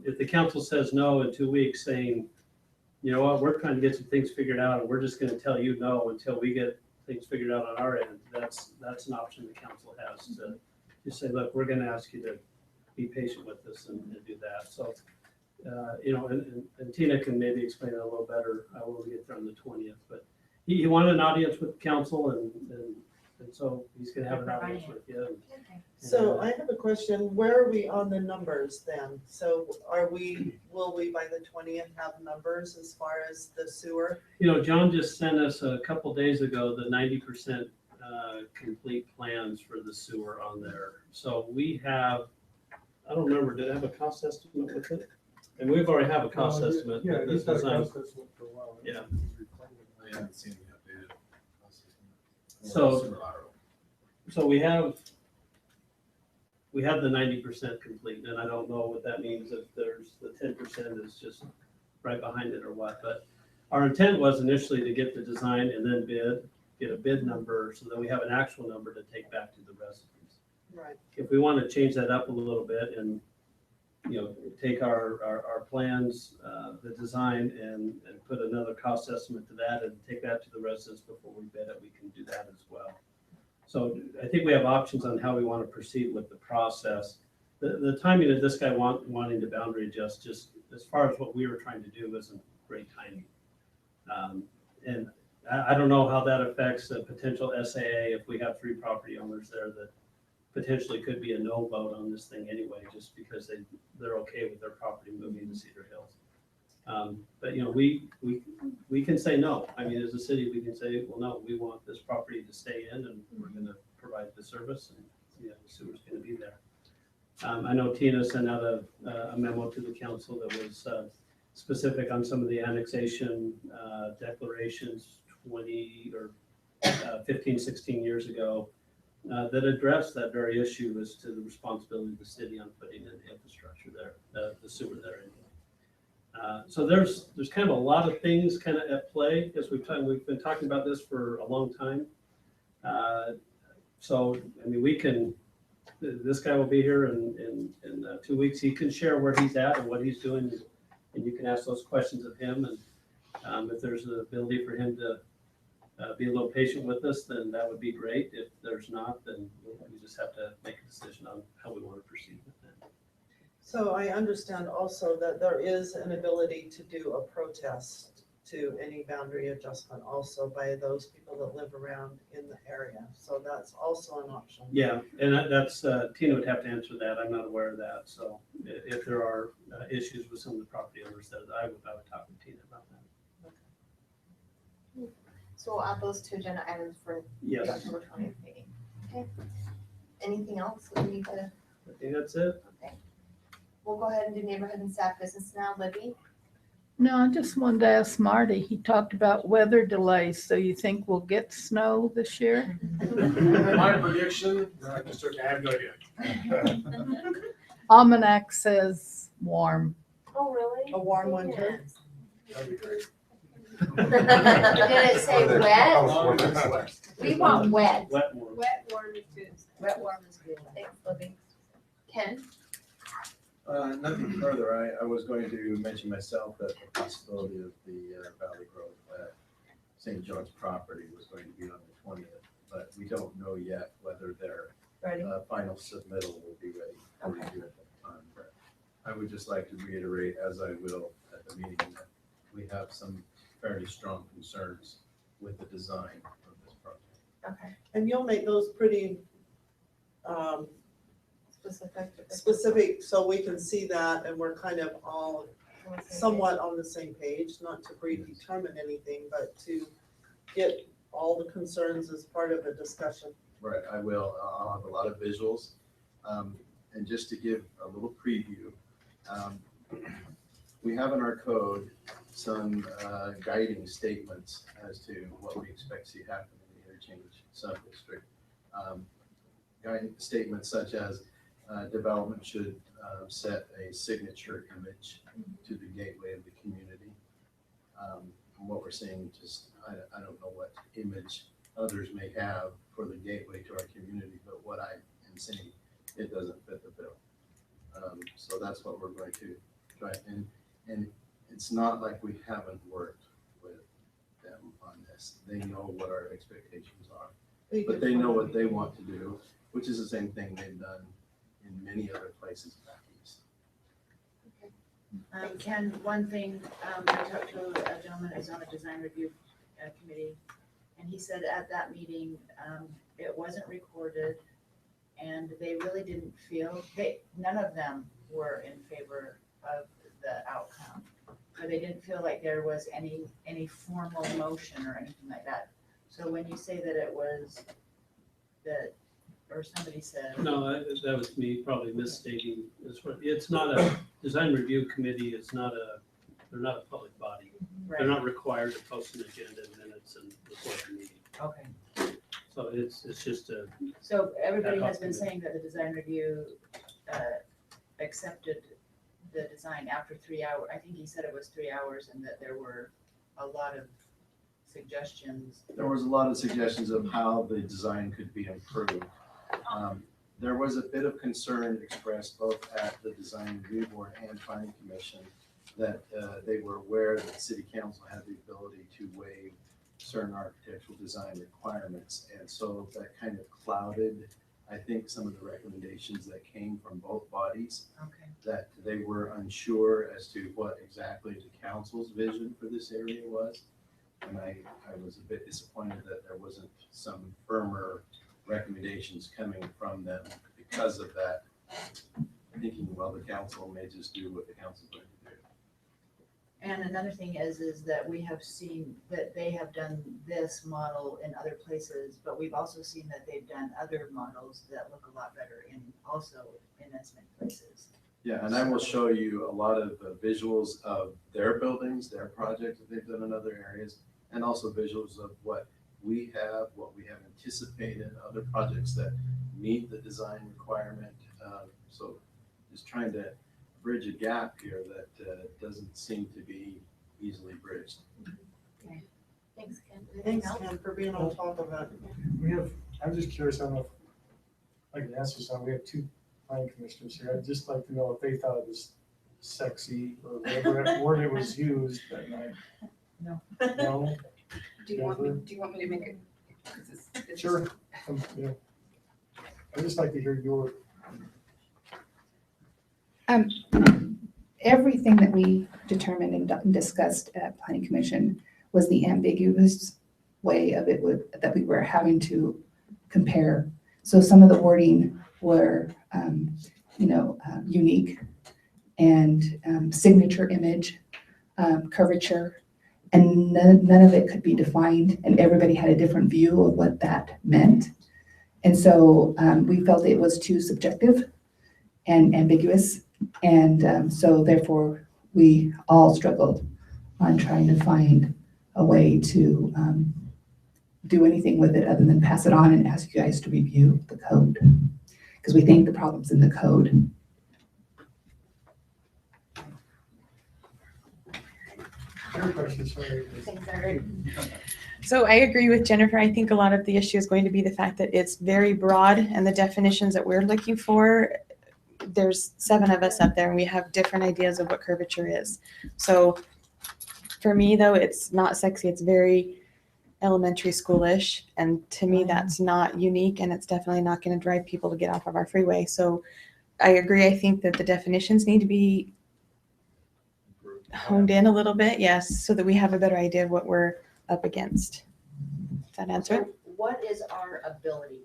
If the council says no in 2 weeks, saying, you know what, we're trying to get some things figured out, and we're just going to tell you no until we get things figured out on our end, that's an option the council has to say, look, we're going to ask you to be patient with us and do that. So, and Tina can maybe explain it a little better when we get there on the 20th. But he wanted an audience with the council, and so he's going to have an audience with you. So I have a question. Where are we on the numbers then? So will we by the 20th have numbers as far as the sewer? John just sent us a couple days ago the 90% complete plans for the sewer on there. So we have, I don't remember, did I have a cost estimate with it? And we've already have a cost estimate. Yeah, with he's this had a design. cost estimate for a while. Yeah. I haven't seen the updated. So we have the 90% complete, and I don't know what that means, if there's the 10% is just right behind it or what. But our intent was initially to get the design and then get a bid number, so that we have an actual number to take back to the residents. Right. If we want to change that up a little bit and, take our plans, the design, and put another cost estimate to that and take that to the residents before we bid it, we can do that as well. So I think we have options on how we want to proceed with the process. The timing of this guy wanting to boundary adjust just as far as what we were trying to do isn't great timing. And I don't know how that affects a potential SAA if we have 3 property owners there that potentially could be a no vote on this thing anyway, just because they're okay with their property moving to Cedar Hills. But you know, we can say no. I mean, as a city, we can say, well, no, we want this property to stay in, and we're going to provide the service, and you know, the sewer's going to be there. I know Tina sent out a memo to the council that was specific on some of the annexation declarations 20 or 15, 16 years ago that addressed that very issue as to the responsibility of the city on putting in the infrastructure there, the sewer there anyway. So there's kind of a lot of things kind of at play as we've been talking about this for a long time. So I mean, this guy will be here in 2 weeks. He can share where he's at and what he's doing, and you can ask those questions of him. And if there's an ability for him to be a little patient with us, then that would be great. If there's not, then we just have to make a decision on how we want to proceed with that. So I understand also that there is an ability to do a protest to any boundary adjustment also by those people that live around in the area. So that's also an option. Yeah, and that's, Tina would have to answer that. I'm not aware of that. So if there are issues with some of the property owners there, I would talk with Tina about that. So we'll add those 2 agenda items for the Yes, October 20th meeting. Okay. Anything else we need to? I think that's it. Okay. We'll go ahead and do neighborhood and staff business now. Libby? No, I just wanted to ask Marty, he talked about weather delays, so you think we'll get snow this year? My prediction, I have no idea. Almanac says warm. Oh, really? A warm winter. That'd be great. Did it say wet? We want wet. Wet more. Wet, warm is good. Wet, warm is good. Thanks, Libby. Ken? Nothing further. I was going to mention myself that the possibility of the Valley Grove at St. John's property was going to be on the 20th, but we don't know yet whether their Ready? final submittal will be ready for Okay. review at that time. But I would just like to reiterate, as I will at the meeting, that we have some fairly strong concerns with the design of this project. Okay. And you'll make those pretty specific so we can see that and we're kind of all somewhat on the same page, not to predetermine anything, but to get all the concerns as part of a discussion. Right, I will. I'll have a lot of visuals. And just to give a little preview, we have in our code some guiding statements as to what we expect to see happen in the interchange sub-district. Guiding statements such as development should set a signature image to the gateway of the community. From what we're seeing, just I don't know what image others may have for the gateway to our community, but what I am seeing, it doesn't fit the bill. So that's what we're going to try. And it's not like we haven't worked with them on this. They know what our expectations are, but they know what they want to do, which is the same thing they've done in many other places back east. Ken, one thing, I talked to a gentleman who's on the design review committee, and he said at that meeting, it wasn't recorded, and they really didn't feel, none of them were in favor of the outcome. Or they didn't feel like there was any formal motion or anything like that. So when you say that it was that, or somebody said. No, that was me probably misstating. It's not a design review committee. They're not a public body. Right. They're not required to post an agenda and minutes and report the meeting. Okay. So it's just a. So everybody has been Ad hoc saying that the design review accepted the design after 3 hours. I think he said it was 3 hours and that there were a lot of suggestions. There was a lot of suggestions of how the design could be improved. There was a bit of concern expressed both at the design review board and planning commission that they were aware that the city council had the ability to waive certain architectural design requirements. And so that kind of clouded I think some of the recommendations that came from both bodies, Okay. that they were unsure as to what exactly the council's vision for this area was. And I was a bit disappointed that there wasn't some firmer recommendations coming from them because of that. Thinking, well, the council may just do what the council's going to do. And another thing is that we have seen that they have done this model in other places, but we've also seen that they've done other models that look a lot better also in as many places. Yeah, and I will show you a lot of visuals of their buildings, their projects that they've done in other areas, and also visuals of what we have anticipated, other projects that meet the design requirement. So just trying to bridge a gap here that doesn't seem to be easily bridged. Thanks, Ken. Anything Thanks, else? Ken, for being on top of it. I'm just curious, I don't know if I can answer something. We have two planning commissioners here. I'd just like to know if they thought it was sexy or whatever word it was used that night. No. No? Do you want me to make it? 'Cause it's Sure. Yeah. I'd just like to hear your, Everything that we determined and discussed at planning commission was the ambiguous way of it that we were having to compare. So some of the wording were, unique and signature image, curvature, and none of it could be defined, and everybody had a different view of what that meant. And so we felt it was too subjective and ambiguous. And so therefore, we all struggled on trying to find a way to do anything with it other than pass it on and ask you guys to review the code. Because we think the problem's in the code. your question, sorry. Thanks, Eric. So I agree with Jennifer. I think a lot of the issue is going to be the fact that it's very broad and the definitions that we're looking for, there's 7 of us up there and we have different ideas of what curvature is. So for me though, it's not sexy. It's very elementary schoolish. And to me, that's not unique and it's definitely not going to drive people to get off of our freeway. So I agree. I think that the definitions need to be honed in a little bit. Yes. So that we have a better idea of what we're up against. Does that answer it? So what is our ability?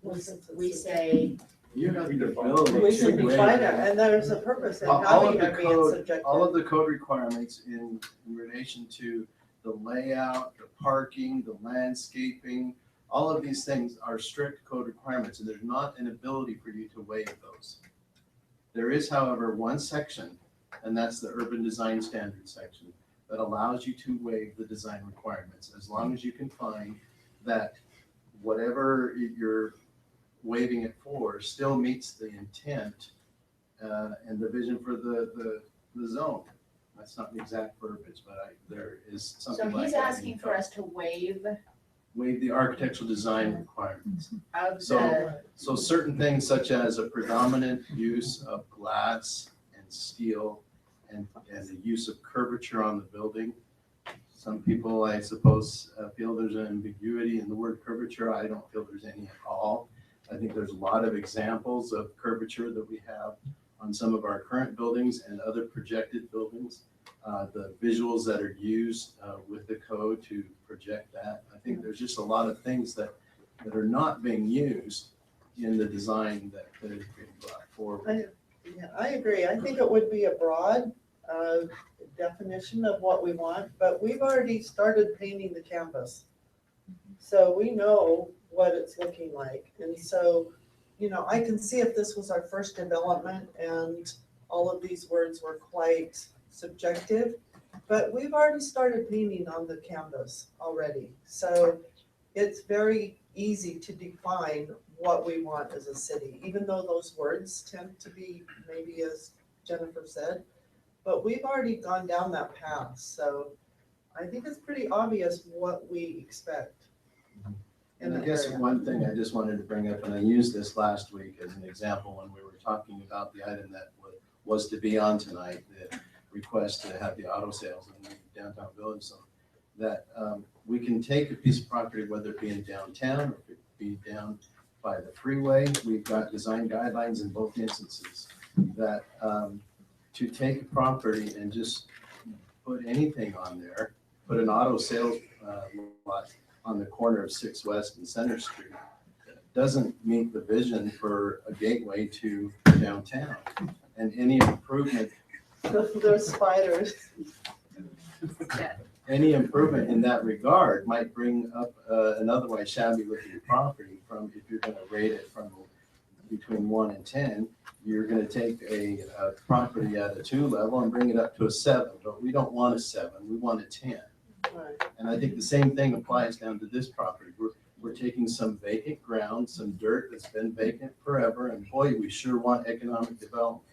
We say, You have the ability We to can waive define it, and there's a purpose in having it being subjective. all of the code requirements in relation to the layout, the parking, the landscaping, all of these things are strict code requirements, and there's not an ability for you to waive those. There is, however, one section, and that's the urban design standards section, that allows you to waive the design requirements, as long as you can find that whatever you're waiving it for still meets the intent and the vision for the zone. That's not the exact verbiage, but there is so something like he's that. asking for us to waive Waive the architectural design requirements. of So certain things such as a predominant use of glass and steel and the use of curvature on the building. Some people, I suppose, feel there's an ambiguity in the word curvature. I don't feel there's any at all. I think there's a lot of examples of curvature that we have on some of our current buildings and other projected buildings. The visuals that are used with the code to project that. I think there's just a lot of things that are not being used in the design that is being brought forward. Yeah, I agree. I think it would be a broad definition of what we want, but we've already started painting the canvas. So we know what it's looking like. And so, I can see if this was our first development and all of these words were quite subjective, but we've already started painting on the canvas already. So it's very easy to define what we want as a city, even though those words tend to be maybe, as Jennifer said, but we've already gone down that path. So I think it's pretty obvious what we expect. And I guess one thing I just wanted to bring up, and I used this last week as an example when we were talking about the item that was to be on tonight, the request to have the auto sales in the downtown village, so that we can take a piece of property, whether it be in downtown or if it be down by the freeway. We've got design guidelines in both instances that to take a property and just put anything on there, put an auto sales lot on the corner of 6 West and Center Street, doesn't meet the vision for a gateway to downtown. And any improvement, Those spiders. any improvement in that regard might bring up an otherwise shabby looking property from, if you're gonna rate it from between 1 and 10, you're gonna take a property at a 2 level and bring it up to a 7, but we don't want a 7, we want a 10. And I think the same thing applies down to this property. We're taking some vacant ground, some dirt that's been vacant forever, and boy, we sure want economic development.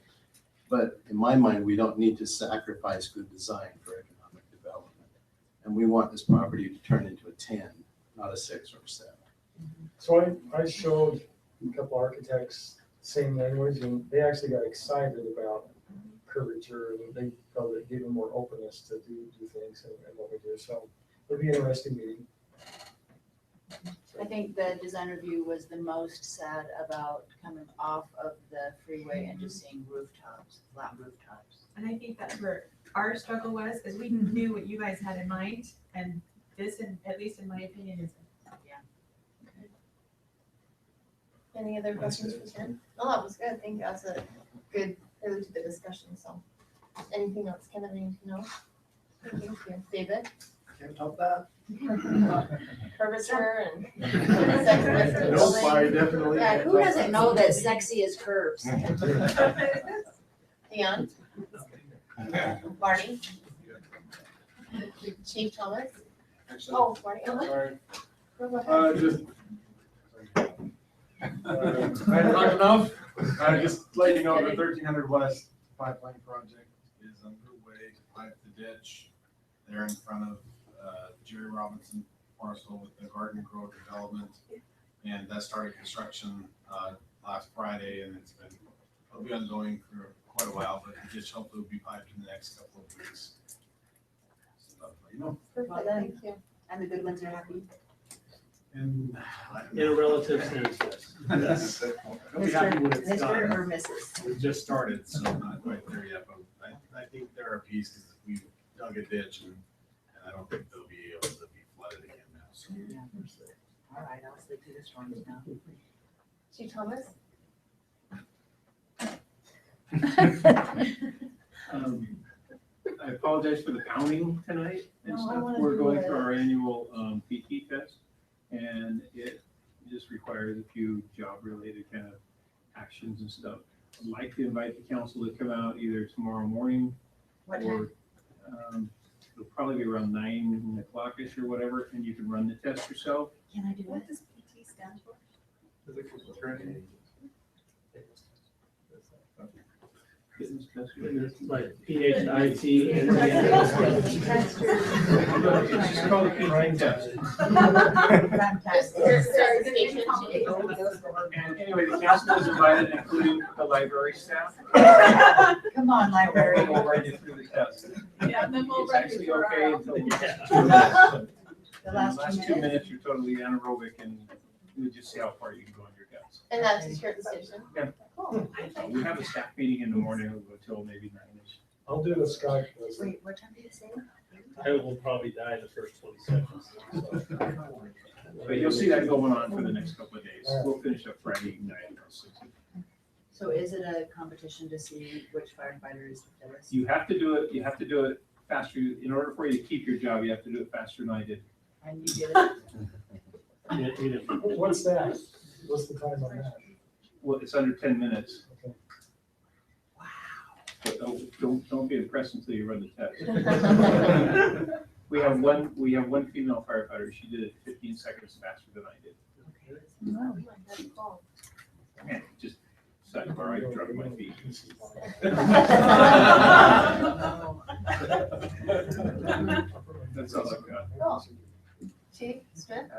But in my mind, we don't need to sacrifice good design for economic development. And we want this property to turn into a 10, not a 6 or a 7. So I showed a couple architects same language, and they actually got excited about curvature, and they felt it gave them more openness to do things and what we do. So it'll be an interesting meeting. I think the design review was the most sad about coming off of the freeway and just seeing rooftops, flat rooftops. And I think that's where our struggle was, is we knew what you guys had in mind, and this, at least in my opinion, is. Any other questions for Ken? Oh, that was good. I think that's a good prelude to the discussion, so. Anything else, Ken, that we need to know? Thank you. David? Can't top that. Curvature and. Nope, I definitely. Yeah, who doesn't know that sexy is curves? Dion? Marty? Chief Thomas? Oh, Marty. Sorry. Go ahead. Just. Not enough. Just let you know the 1300 West pipeline project is underway to pipe the ditch there in front of Jerry Robinson parcel with the Garden Grove development. And that started construction last Friday, and it'll be ongoing for quite a while, but the ditch hopefully will be piped in the next couple of weeks. So that's what you know. Perfect, thank you. And the good ones are happy. And In a relative sense, yes. I'll be happy when it's Mr. done. or Mrs.? We've just started, so not quite there yet, but I think there are pieces, we dug a ditch and I don't think they'll be able to be flooded again now, so. All right, I'll sleep through the storms now. Chief Thomas? I apologize for the pounding tonight and No, I stuff. wanna We're do going it. through our annual PT test, and it just requires a few job-related kind of actions and stuff. I'd like to invite the council to come out either tomorrow morning What or it'll probably be around 9 o'clock-ish or whatever, and you can run the test yourself. Can I do What it? does PT stand for? Fitness test. Like PHIT. It's just called a PT test. And anyway, the council is invited, including the library staff. Come on, library. We'll run you through the test. Yeah, then we'll It's run you actually through okay our. until you get to The the last last 2 2 minutes. minutes, you're totally anaerobic and we just see how far you can go on your test. And that's just your decision? Yeah. Cool. We have a staff meeting in the morning, we'll go till maybe 9-ish. I'll do the Skype. Wait, what time did you say? I will probably die in the first 20 seconds. But you'll see that going on for the next couple of days. We'll finish up Friday night around 6. So is it a competition to see which firefighter is the fittest? You have to do it faster. In order for you to keep your job, you have to do it faster than I did. And you did it? What's that? What's the time on that? Well, it's under 10 minutes. Okay. But don't be impressed until you run the test. We have one female firefighter. She did it 15 seconds faster than I did. And just sidebar, I drug my feet. That's all I've got. Cool. Chief Smith?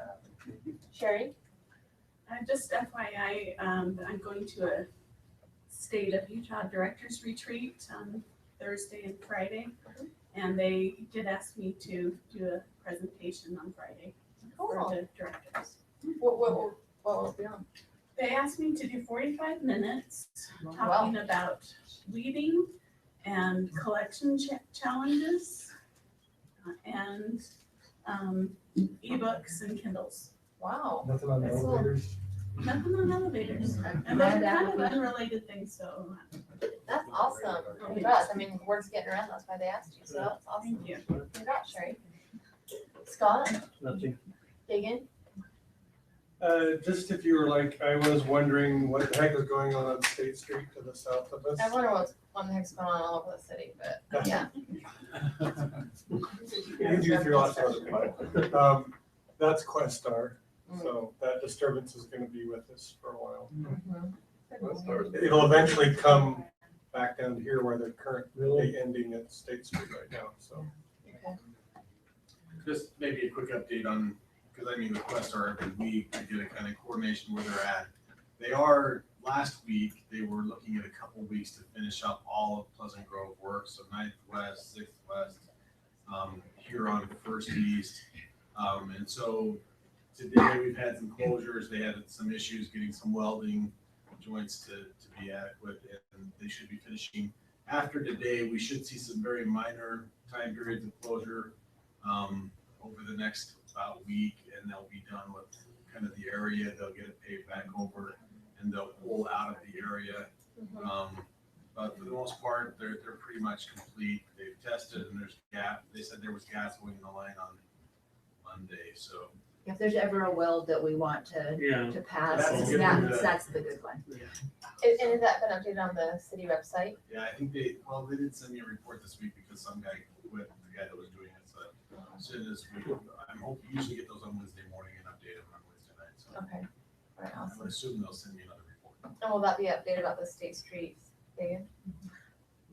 Sherry? Just FYI, I'm going to a State of Utah Directors Retreat on Thursday and Friday. And they did ask me to do a presentation on Friday for Cool. the directors. What will be on? They asked me to do 45 minutes talking about weeding and collection challenges and ebooks and Kindles. Wow. Nothing on the That's cool. elevators. Nothing on elevators. And those are kind of unrelated things, so. That's awesome. Congrats. I mean, word's getting around. That's why they asked you. So that's awesome. Thank you. Congrats, Sherry. Scott? Nothing. Dagan? Just if you were like, I was wondering what the heck was going on State Street to the south of us. I wonder what the heck's going on all over the city, but yeah. You threw lots of other people. That's Questar, so that disturbance is gonna be with us for a while. It'll eventually come back down to here where they're currently ending at State Street right now, so. Just maybe a quick update on, because I mean, the Questar every week to get a kind of coordination where they're at. They are, last week, they were looking at a couple weeks to finish up all of Pleasant Grove work, so 9th West, 6th West, here on First East. And so today we've had some closures. They had some issues getting some welding joints to be adequate, and they should be finishing. After today, we should see some very minor time periods of closure over the next about week, and they'll be done with kind of the area. They'll get it paved back over, and they'll pull out of the area. But for the most part, they're pretty much complete. They've tested, and there's gas. They said there was gas going in the line on Monday, so. If there's ever a weld that we want to pass, that's the good one. And has that been updated on the city website? Yeah, I think they did send me a report this week because some guy quit, the guy that was doing it. So as soon as I'm hoping usually get those on Wednesday morning and update them on Wednesday night. So Okay. All right, I awesome. would assume they'll send me another report. And will that be updated about the State Street thing?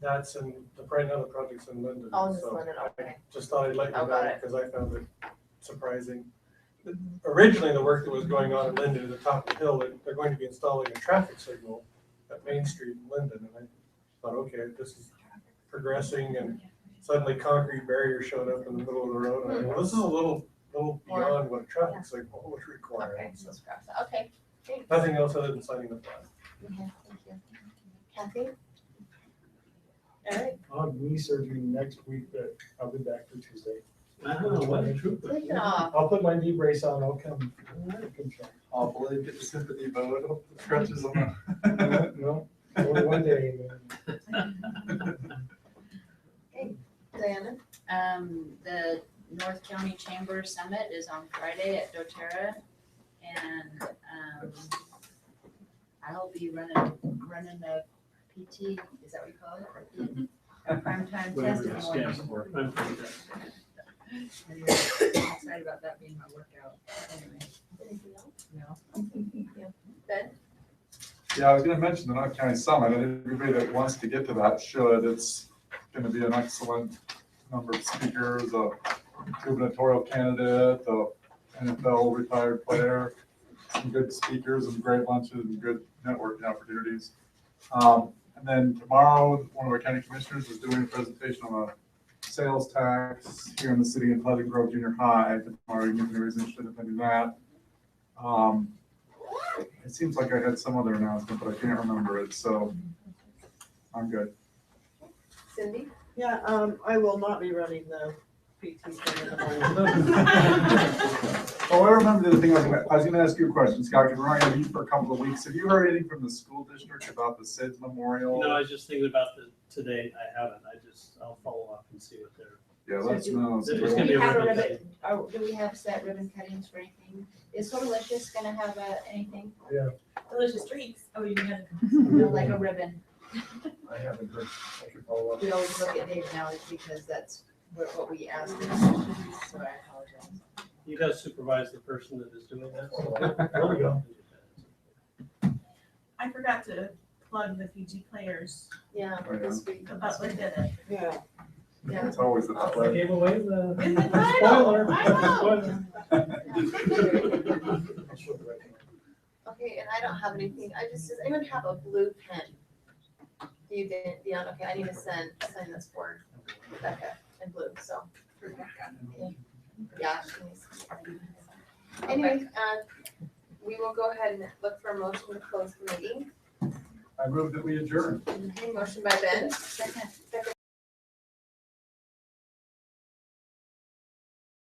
That's right now the project's in Linden. Oh, it's so Linden, I okay. just thought I'd let you Oh, got know it. because I found it surprising. Originally, the work that was going on in Linden at the top of the hill, they're going to be installing a traffic signal at Main Street in Linden. And I thought, okay, this is progressing, and suddenly concrete barrier showed up in the middle of the road. And I go, well, this is a little beyond what a traffic signal would require. Okay, so scratch that. Okay, great. Nothing else other than signing the plan. Okay, thank you. Kathy? Eric? I'll have knee surgery next week, but I'll be back for Tuesday. What a trooper. Take it off. I'll put my knee brace on, I'll come check. Hopefully get the sympathy vote, stretches them. No, only one day. Okay, Diana? The North County Chamber Summit is on Friday at doTERRA, and I'll be running a PT, is that what you call it? A primetime test Whatever in it the stands morning. for. I'm fine with that. I'm excited about that being my workout. Anyway, Anything else? no. Ben? Yeah, I was gonna mention the North County Summit, and everybody that wants to get to that should. It's gonna be an excellent number of speakers, a gubernatorial candidate, a NFL retired player, some good speakers and great lunches and good networking opportunities. And then tomorrow, one of our county commissioners is doing a presentation on a sales tax here in the city in Pleasant Grove Junior High. Tomorrow, if anybody's interested in attending that. It seems like I had some other announcement, but I can't remember it, so I'm good. Cindy? Yeah, I will not be running the PT thing in the morning. Oh, I remember the thing, I was gonna ask you a question, Scott, because we're not gonna meet for a couple of weeks. Have you heard anything from the school district about the SIDS Memorial? No, I was just thinking about today. I haven't. I'll follow up and see what they're. Yeah, let us know. There's Do gonna be we a have a ribbon ribbon, do we have set ribbon cuttings for anything? Is Sodelicious gonna have anything? Delicious treats. Oh, you got No, like a ribbon? I haven't heard, I could follow up. We always look at Dave now because that's what we asked, so I apologize. You guys supervise the person that is doing that. There we go. I forgot to plug the Fiji Players. Yeah, Oh, yeah. this week. The Butler did it. Yeah. Yeah. It's always the I play. gave away the In the title, spoiler. I know. Okay, and I don't have anything. Does anyone have a blue pen? Do you, Dion? Okay, I need to sign this for Rebecca in blue, so. Yeah, she needs. Anyway, we will go ahead and look for a motion to close the meeting. I move that we adjourn. Okay, motion by Ben. Second